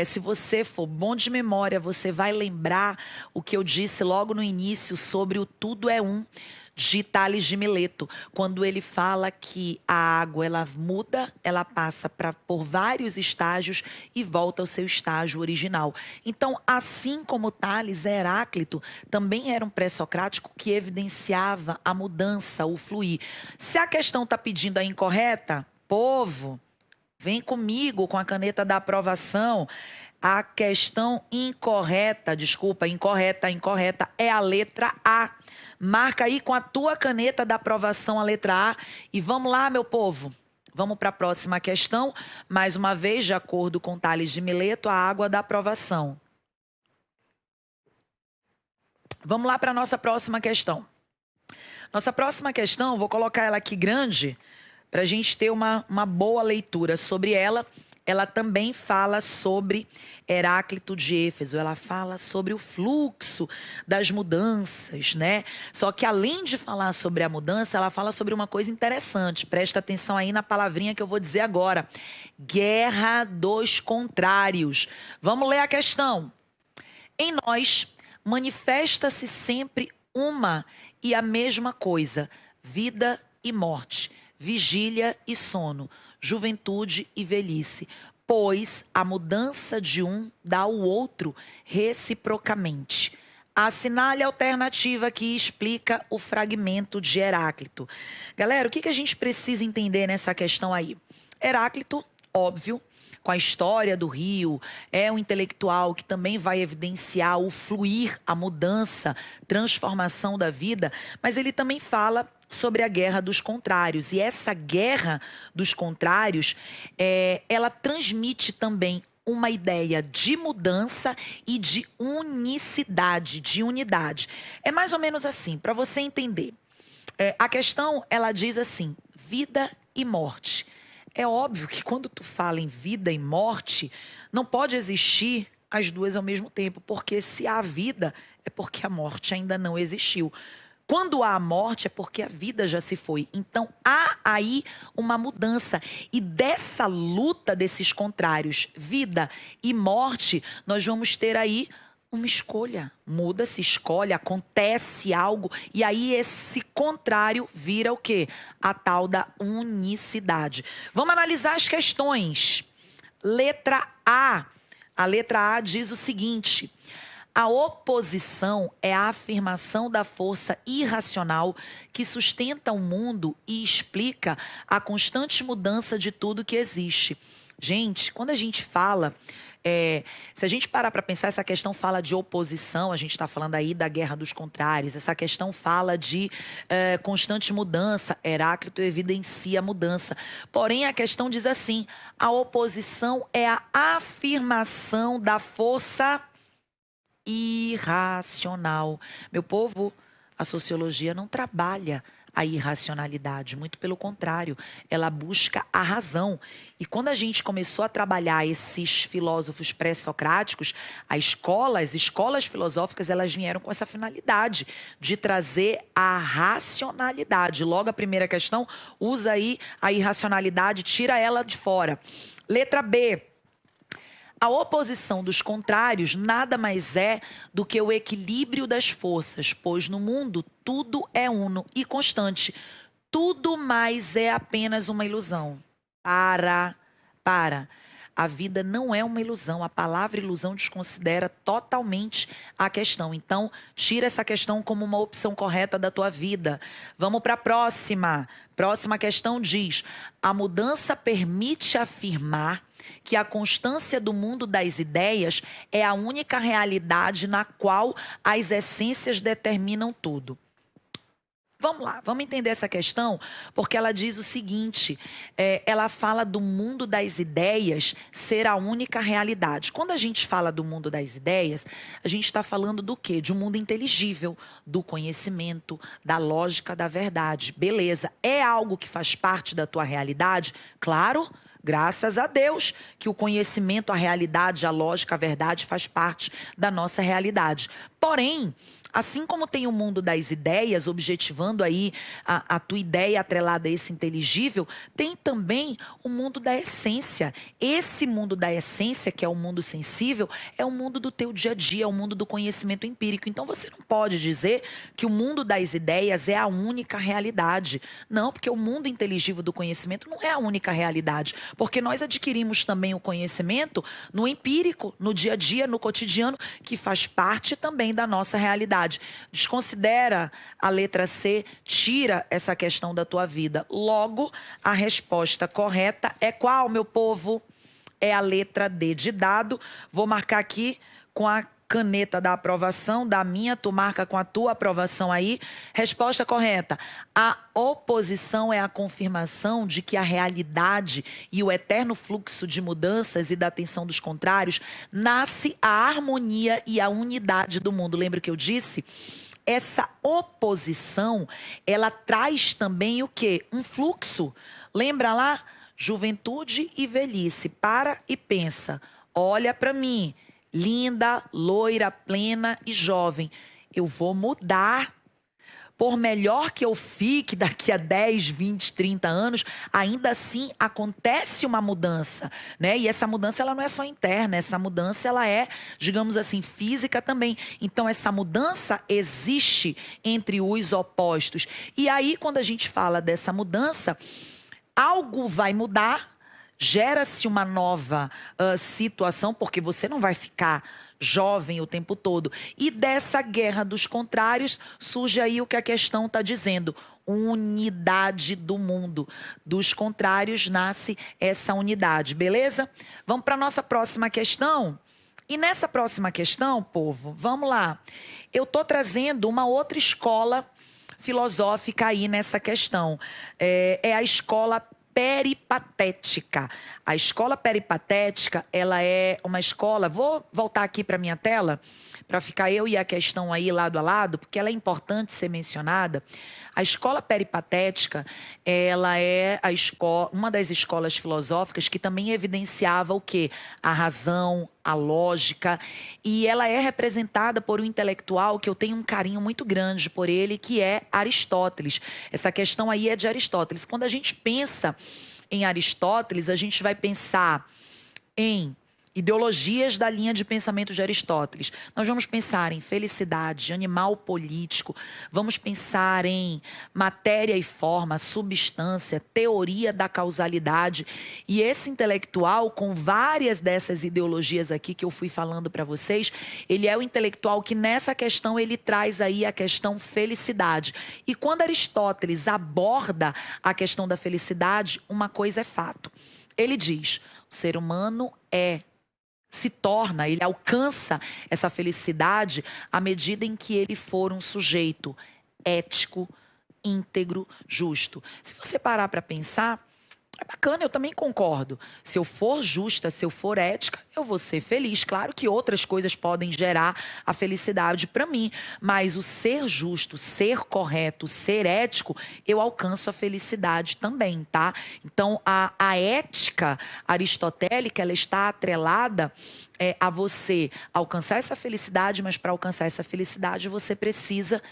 se você for bom de memória, você vai lembrar o que eu disse logo no início sobre o tudo é um, de Tales de Mileto, quando ele fala que a água ela muda, ela passa por vários estágios e volta ao seu estágio original. Então, assim como Tales, Heráclito também era um pré-socrático que evidenciava a mudança, o fluir. Se a questão está pedindo a incorreta, povo, vem comigo com a caneta da aprovação. A questão incorreta, incorreta é a letra A. Marca aí com a tua caneta da aprovação a letra A. E vamos lá, meu povo. Vamos para a próxima questão. Mais uma vez, de acordo com Tales de Mileto, a água da aprovação. Vamos lá para a nossa próxima questão. Nossa próxima questão, vou colocar ela aqui grande, para a gente ter uma boa leitura sobre ela. Ela também fala sobre Heráclito de Éfeso. Ela fala sobre o fluxo das mudanças, né? Só que além de falar sobre a mudança, ela fala sobre uma coisa interessante. Presta atenção aí na palavrinha que eu vou dizer agora. Guerra dos contrários. Vamos ler a questão. Em nós, manifesta-se sempre uma e a mesma coisa. Vida e morte. Vigília e sono, juventude e velhice, pois a mudança de um dá ao outro reciprocamente. Assinale a alternativa que explica o fragmento de Heráclito. Galera, o que a gente precisa entender nessa questão aí? Heráclito, óbvio, com a história do Rio, é um intelectual que também vai evidenciar o fluir, a mudança, transformação da vida, mas ele também fala sobre a guerra dos contrários. E essa guerra dos contrários, ela transmite também uma ideia de mudança e de unicidade, de unidade. É mais ou menos assim, para você entender. A questão, ela diz assim, vida e morte. É óbvio que quando tu fala em vida e morte, não pode existir as duas ao mesmo tempo, porque se há vida, é porque a morte ainda não existiu. Quando há a morte, é porque a vida já se foi. Então, há aí uma mudança. E dessa luta desses contrários, vida e morte, nós vamos ter aí uma escolha. Muda-se, escolhe, acontece algo. E aí esse contrário vira o quê? A tal da unicidade. Vamos analisar as questões. Letra A. A letra A diz o seguinte... A oposição é a afirmação da força irracional que sustenta o mundo e explica a constante mudança de tudo que existe. Gente, quando a gente fala, se a gente parar para pensar, essa questão fala de oposição, a gente está falando aí da guerra dos contrários, essa questão fala de constante mudança, Heráclito evidencia a mudança. Porém, a questão diz assim, a oposição é a afirmação da força irracional. Meu povo, a sociologia não trabalha a irracionalidade, muito pelo contrário, ela busca a razão. E quando a gente começou a trabalhar esses filósofos pré-socráticos, as escolas filosóficas, elas vieram com essa finalidade de trazer a racionalidade. Logo, a primeira questão, usa aí a irracionalidade, tira ela de fora. Letra B. A oposição dos contrários nada mais é do que o equilíbrio das forças, pois no mundo tudo é uno e constante. Tudo mais é apenas uma ilusão. Para. A vida não é uma ilusão. A palavra ilusão desconsidera totalmente a questão. Então, tira essa questão como uma opção correta da tua vida. Vamos para a próxima. Próxima questão diz: a mudança permite afirmar que a constância do mundo das ideias é a única realidade na qual as essências determinam tudo. Vamos lá, vamos entender essa questão, porque ela diz o seguinte, ela fala do mundo das ideias ser a única realidade. Quando a gente fala do mundo das ideias, a gente está falando do quê? De um mundo inteligível, do conhecimento, da lógica, da verdade. Beleza, é algo que faz parte da tua realidade? Claro. Graças a Deus que o conhecimento, a realidade, a lógica, a verdade faz parte da nossa realidade. Porém, assim como tem o mundo das ideias, objetivando aí a tua ideia atrelada a esse inteligível, tem também o mundo da essência. Esse mundo da essência, que é o mundo sensível, é o mundo do teu dia a dia, é o mundo do conhecimento empírico. Então você não pode dizer que o mundo das ideias é a única realidade. Não, porque o mundo inteligível do conhecimento não é a única realidade. Porque nós adquirimos também o conhecimento no empírico, no dia a dia, no cotidiano, que faz parte também da nossa realidade. Desconsidera a letra C, tira essa questão da tua vida. Logo, a resposta correta é qual, meu povo? É a letra D de dado. Vou marcar aqui com a caneta da aprovação, da minha, tu marca com a tua aprovação aí. Resposta correta. A oposição é a confirmação de que a realidade e o eterno fluxo de mudanças e da tensão dos contrários nasce a harmonia e a unidade do mundo. Lembra que eu disse? Essa oposição, ela traz também o quê? Um fluxo. Lembra lá? Juventude e velhice. Para e pensa. Olha para mim. Linda, loira, plena e jovem. Eu vou mudar. Por melhor que eu fique daqui a 10, 20, 30 anos, ainda assim acontece uma mudança, né? E essa mudança ela não é só interna, essa mudança ela é, digamos assim, física também. Então essa mudança existe entre os opostos. E aí quando a gente fala dessa mudança, algo vai mudar. Gera-se uma nova situação, porque você não vai ficar jovem o tempo todo. E dessa guerra dos contrários, surge aí o que a questão está dizendo. Unidade do mundo. Dos contrários nasce essa unidade, beleza? Vamos para a nossa próxima questão? E nessa próxima questão, povo, vamos lá. Eu estou trazendo uma outra escola filosófica aí nessa questão. É a escola peripatética. A escola peripatética, ela é uma escola... Vou voltar aqui para minha tela, para ficar eu e a questão aí lado a lado, porque ela é importante ser mencionada. A escola peripatética, ela é uma das escolas filosóficas que também evidenciava o quê? A razão, a lógica, e ela é representada por um intelectual que eu tenho um carinho muito grande por ele, que é Aristóteles. Essa questão aí é de Aristóteles. Quando a gente pensa em Aristóteles, a gente vai pensar em ideologias da linha de pensamento de Aristóteles. Nós vamos pensar em felicidade, animal político, vamos pensar em matéria e forma, substância, teoria da causalidade. E esse intelectual, com várias dessas ideologias aqui que eu fui falando para vocês, ele é o intelectual que nessa questão ele traz aí a questão felicidade. E quando Aristóteles aborda a questão da felicidade, uma coisa é fato. Ele diz, o ser humano ele alcança essa felicidade à medida em que ele for um sujeito ético, íntegro, justo. Se você parar para pensar, é bacana, eu também concordo. Se eu for justa, se eu for ética, eu vou ser feliz. Claro que outras coisas podem gerar a felicidade para mim, mas o ser justo, ser correto, ser ético, eu alcanço a felicidade também, tá? Então, a ética aristotélica, ela está atrelada a você alcançar essa felicidade, mas para alcançar essa felicidade, você precisa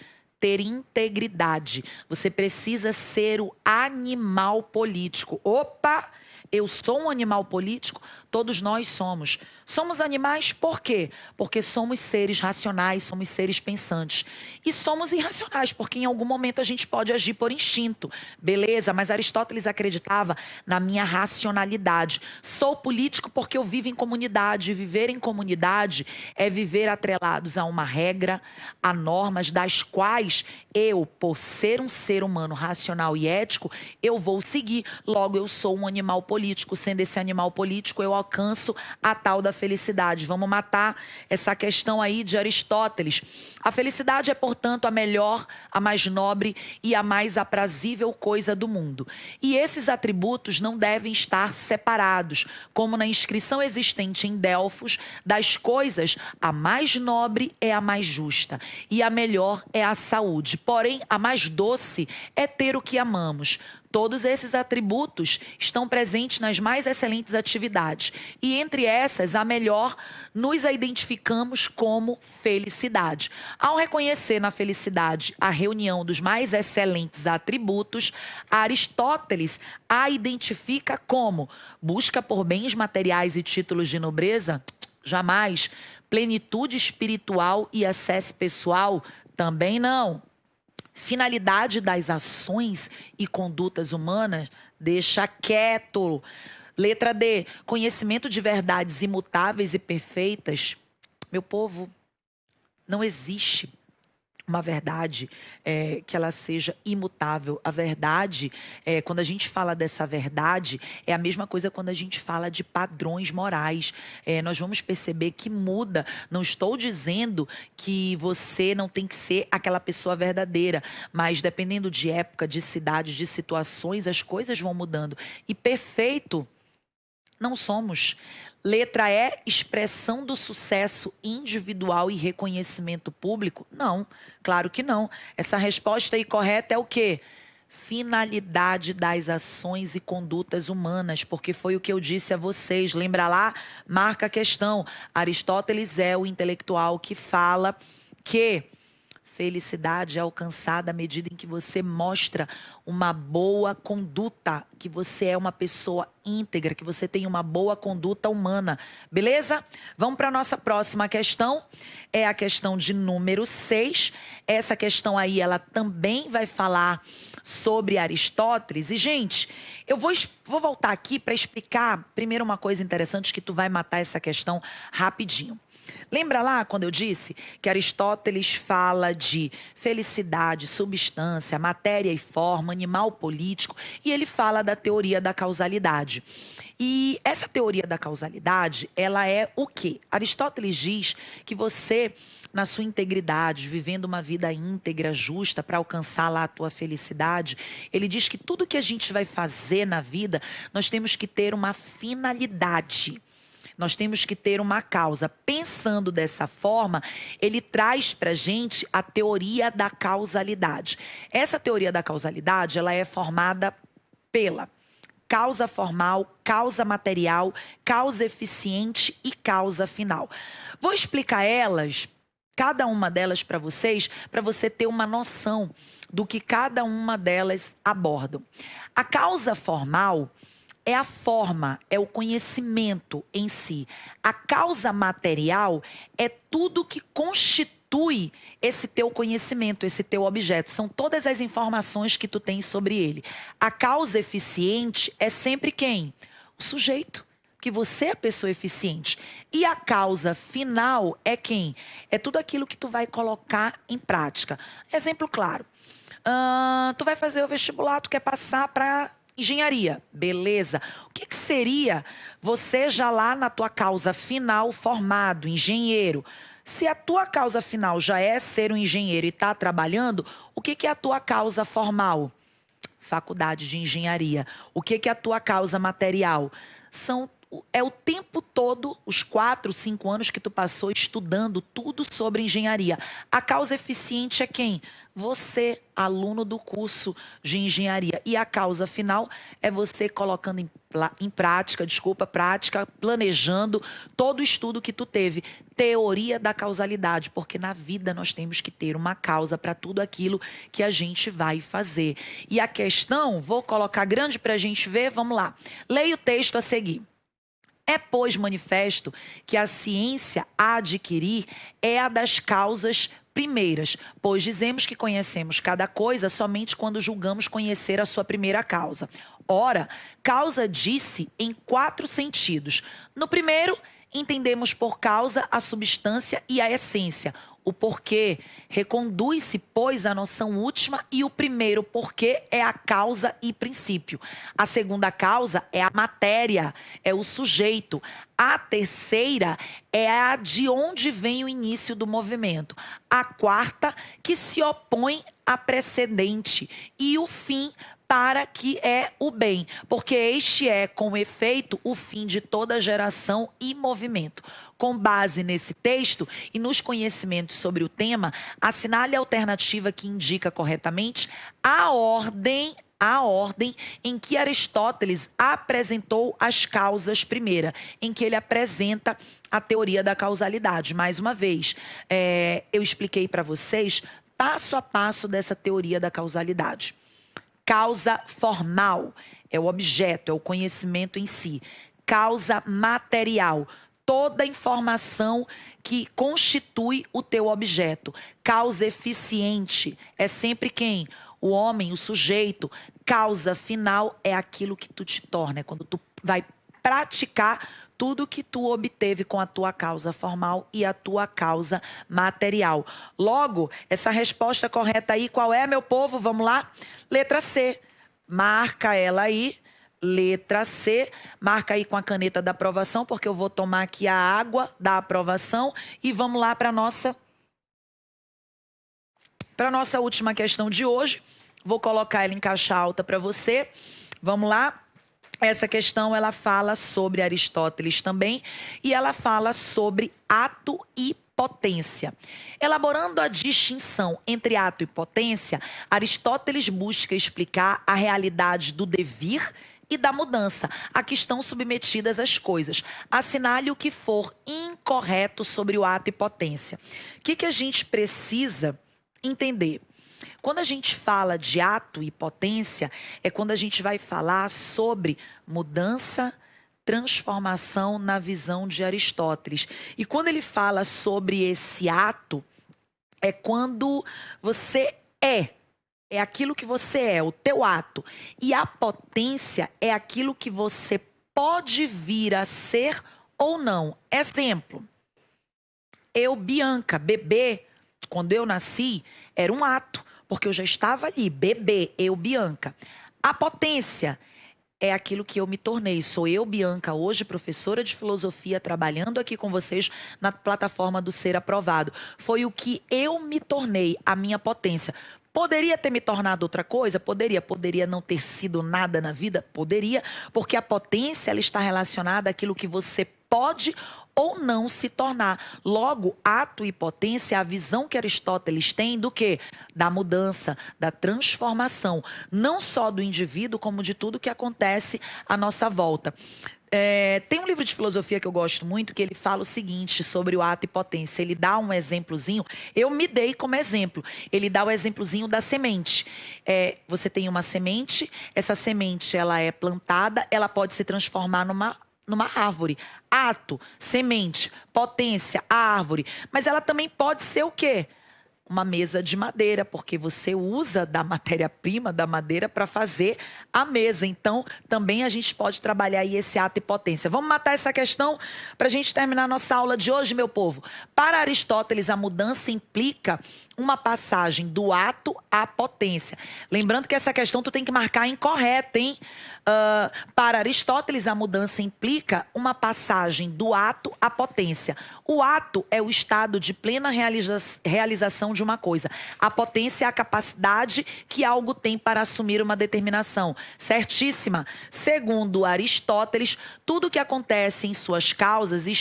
ter integridade. Você precisa ser o animal político. Opa! Eu sou um animal político? Todos nós somos. Somos animais por quê? Porque somos seres racionais, somos seres pensantes. E somos irracionais, porque em algum momento a gente pode agir por instinto. Beleza, mas Aristóteles acreditava na minha racionalidade. Sou político porque eu vivo em comunidade. Viver em comunidade é viver atrelados a uma regra, a normas das quais eu, por ser um ser humano racional e ético, eu vou seguir. Logo, eu sou um animal político. Sendo esse animal político, eu alcanço a tal da felicidade. Vamos matar essa questão aí de Aristóteles. A felicidade é, portanto, a melhor, a mais nobre e a mais aprazível coisa do mundo. E esses atributos não devem estar separados, como na inscrição existente em Delfos, das coisas, a mais nobre é a mais justa e a melhor é a saúde. Porém, a mais doce é ter o que amamos. Todos esses atributos estão presentes nas mais excelentes atividades. E entre essas, a melhor, nos a identificamos como felicidade. Ao reconhecer na felicidade a reunião dos mais excelentes atributos, Aristóteles a identifica como busca por bens materiais e títulos de nobreza? Jamais. Plenitude espiritual e acesso pessoal? Também não. Finalidade das ações e condutas humanas? Deixa quieto. Letra D. Conhecimento de verdades imutáveis e perfeitas? Meu povo, não existe uma verdade que ela seja imutável. A verdade, quando a gente fala dessa verdade, é a mesma coisa quando a gente fala de padrões morais. Nós vamos perceber que muda. Não estou dizendo que você não tem que ser aquela pessoa verdadeira, mas dependendo de época, de cidade, de situações, as coisas vão mudando. E perfeito não somos. Letra E, expressão do sucesso individual e reconhecimento público? Não, claro que não. Essa resposta aí correta é o quê? Finalidade das ações e condutas humanas, porque foi o que eu disse a vocês. Lembra lá? Marca a questão. Aristóteles é o intelectual que fala que felicidade é alcançada à medida em que você mostra uma boa conduta, que você é uma pessoa íntegra, que você tem uma boa conduta humana. Beleza? Vamos para a nossa próxima questão. É a questão de número 6. Essa questão aí, ela também vai falar sobre Aristóteles. E, gente, eu vou voltar aqui para explicar primeiro uma coisa interessante que tu vai matar essa questão rapidinho. Lembra lá quando eu disse que Aristóteles fala de felicidade, substância, matéria e forma, animal político, e ele fala da teoria da causalidade. E essa teoria da causalidade, ela é o quê? Aristóteles diz que você, na sua integridade, vivendo uma vida íntegra, justa, para alcançar lá a tua felicidade, ele diz que tudo que a gente vai fazer na vida, nós temos que ter uma finalidade. Nós temos que ter uma causa. Pensando dessa forma, ele traz para a gente a teoria da causalidade. Essa teoria da causalidade, ela é formada pela causa formal, causa material, causa eficiente e causa final. Vou explicar elas, cada uma delas para você ter uma noção do que cada uma delas abordam. A causa formal é a forma, é o conhecimento em si. A causa material é tudo que constitui esse teu conhecimento, esse teu objeto. São todas as informações que tu tens sobre ele. A causa eficiente é sempre quem? O sujeito. Que você é a pessoa eficiente. E a causa final é quem? É tudo aquilo que tu vai colocar em prática. Exemplo claro. Tu vai fazer o vestibular, tu quer passar para engenharia, beleza. O que seria você já lá na tua causa final formado, engenheiro? Se a tua causa final já é ser um engenheiro e está trabalhando, o que é a tua causa formal? Faculdade de engenharia. O que é a tua causa material? É o tempo todo, os 4, 5 anos que tu passou estudando tudo sobre engenharia. A causa eficiente é quem? Você, aluno do curso de engenharia. E a causa final é você colocando em prática, planejando todo o estudo que tu teve. Teoria da causalidade, porque na vida nós temos que ter uma causa para tudo aquilo que a gente vai fazer. E a questão, vou colocar grande para a gente ver, vamos lá. Leia o texto a seguir. É, pois, manifesto que a ciência a adquirir é a das causas primeiras, pois dizemos que conhecemos cada coisa somente quando julgamos conhecer a sua primeira causa. Ora, causa diz-se em 4 sentidos. No primeiro, entendemos por causa a substância e a essência. o porquê reconduz-se, pois, à noção última, e o primeiro porquê é a causa e princípio. A segunda causa é a matéria, é o sujeito. A terceira é a de onde vem o início do movimento. A quarta, que se opõe à precedente. E o fim, para que é o bem, porque este é, com efeito, o fim de toda geração e movimento. Com base nesse texto e nos conhecimentos sobre o tema, assinale a alternativa que indica corretamente a ordem em que Aristóteles apresentou as causas primeira, em que ele apresenta a teoria da causalidade. Mais uma vez, eu expliquei para vocês passo a passo dessa teoria da causalidade. Causa formal é o objeto, é o conhecimento em si. Causa material, toda informação que constitui o teu objeto. Causa eficiente é sempre quem? O homem, o sujeito. Causa final é aquilo que tu te torna, é quando tu vai praticar tudo que tu obteve com a tua causa formal e a tua causa material. Logo, essa resposta correta aí, qual é, meu povo? Vamos lá? Letra C. Marca ela aí. Letra C. Marca aí com a caneta da aprovação, porque eu vou tomar aqui a água da aprovação. E vamos lá para a nossa última questão de hoje. Vou colocar ela em caixa alta para você. Vamos lá? Essa questão, ela fala sobre Aristóteles também, e ela fala sobre ato e potência. Elaborando a distinção entre ato e potência, Aristóteles busca explicar a realidade do devir e da mudança a que estão submetidas as coisas. Assinale o que for incorreto sobre o ato e potência. O que a gente precisa entender? Quando a gente fala de ato e potência, é quando a gente vai falar sobre mudança, transformação na visão de Aristóteles. E quando ele fala sobre esse ato, é quando você é aquilo que você é, o teu ato. E a potência é aquilo que você pode vir a ser ou não. Exemplo, eu, Bianca, bebê, quando eu nasci, era um ato. Porque eu já estava ali, bebê, eu, Bianca. A potência é aquilo que eu me tornei. Sou eu, Bianca, hoje professora de filosofia, trabalhando aqui com vocês na plataforma do Ser Aprovado. Foi o que eu me tornei, a minha potência. Poderia ter me tornado outra coisa? Poderia. Poderia não ter sido nada na vida? Poderia. Porque a potência, ela está relacionada àquilo que você pode ou não se tornar. Logo, ato e potência é a visão que Aristóteles tem do quê? Da mudança, da transformação. Não só do indivíduo, como de tudo que acontece à nossa volta. Tem um livro de filosofia que eu gosto muito, que ele fala o seguinte sobre o ato e potência. Ele dá um exemplozinho, eu me dei como exemplo. Ele dá o exemplozinho da semente. Você tem uma semente, essa semente ela é plantada, ela pode se transformar numa árvore. Ato, semente, potência, árvore. Mas ela também pode ser o quê? Uma mesa de madeira, porque você usa da matéria-prima, da madeira, para fazer a mesa. Então, também a gente pode trabalhar aí esse ato e potência. Vamos matar essa questão para a gente terminar a nossa aula de hoje, meu povo. Para Aristóteles, a mudança implica uma passagem do ato à potência. Lembrando que essa questão tu tem que marcar incorreta, hein? Para Aristóteles, a mudança implica uma passagem do ato à potência. O ato é o estado de plena realização de uma coisa. A potência é a capacidade que algo tem para assumir uma determinação. Certíssima? Segundo Aristóteles, tudo que acontece em suas causas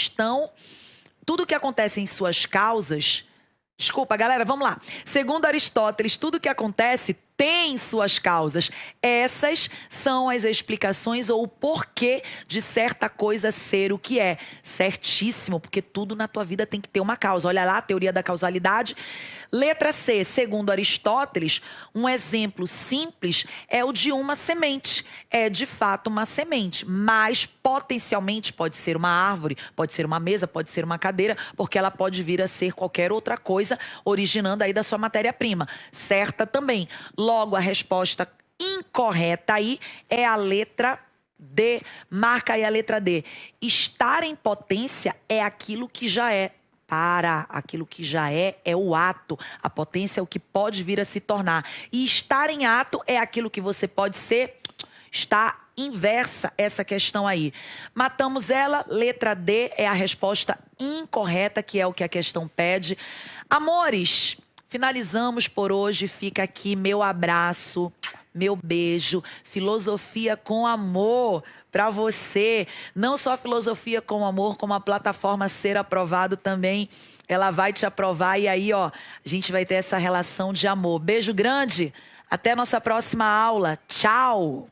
Desculpa, galera, vamos lá. Segundo Aristóteles, tudo que acontece tem suas causas. Essas são as explicações ou o porquê de certa coisa ser o que é. Certíssimo, porque tudo na tua vida tem que ter uma causa. Olha lá a teoria da causalidade. Letra C, segundo Aristóteles, um exemplo simples é o de uma semente. É de fato uma semente, mas potencialmente pode ser uma árvore, pode ser uma mesa, pode ser uma cadeira, porque ela pode vir a ser qualquer outra coisa, originando aí da sua matéria-prima. Certa também. Logo, a resposta incorreta aí é a letra D. Marca aí a letra D. Estar em potência é aquilo que já é. para. Aquilo que já é o ato. A potência é o que pode vir a se tornar. E estar em ato é aquilo que você pode ser. Está inversa essa questão aí. Matamos ela, letra D é a resposta incorreta, que é o que a questão pede. Amores, finalizamos por hoje. Fica aqui meu abraço, meu beijo. Filosofia com amor para você. Não só filosofia com amor, como a plataforma Ser Aprovado também. Ela vai te aprovar e aí, ó, a gente vai ter essa relação de amor. Beijo grande. Até a nossa próxima aula. Tchau.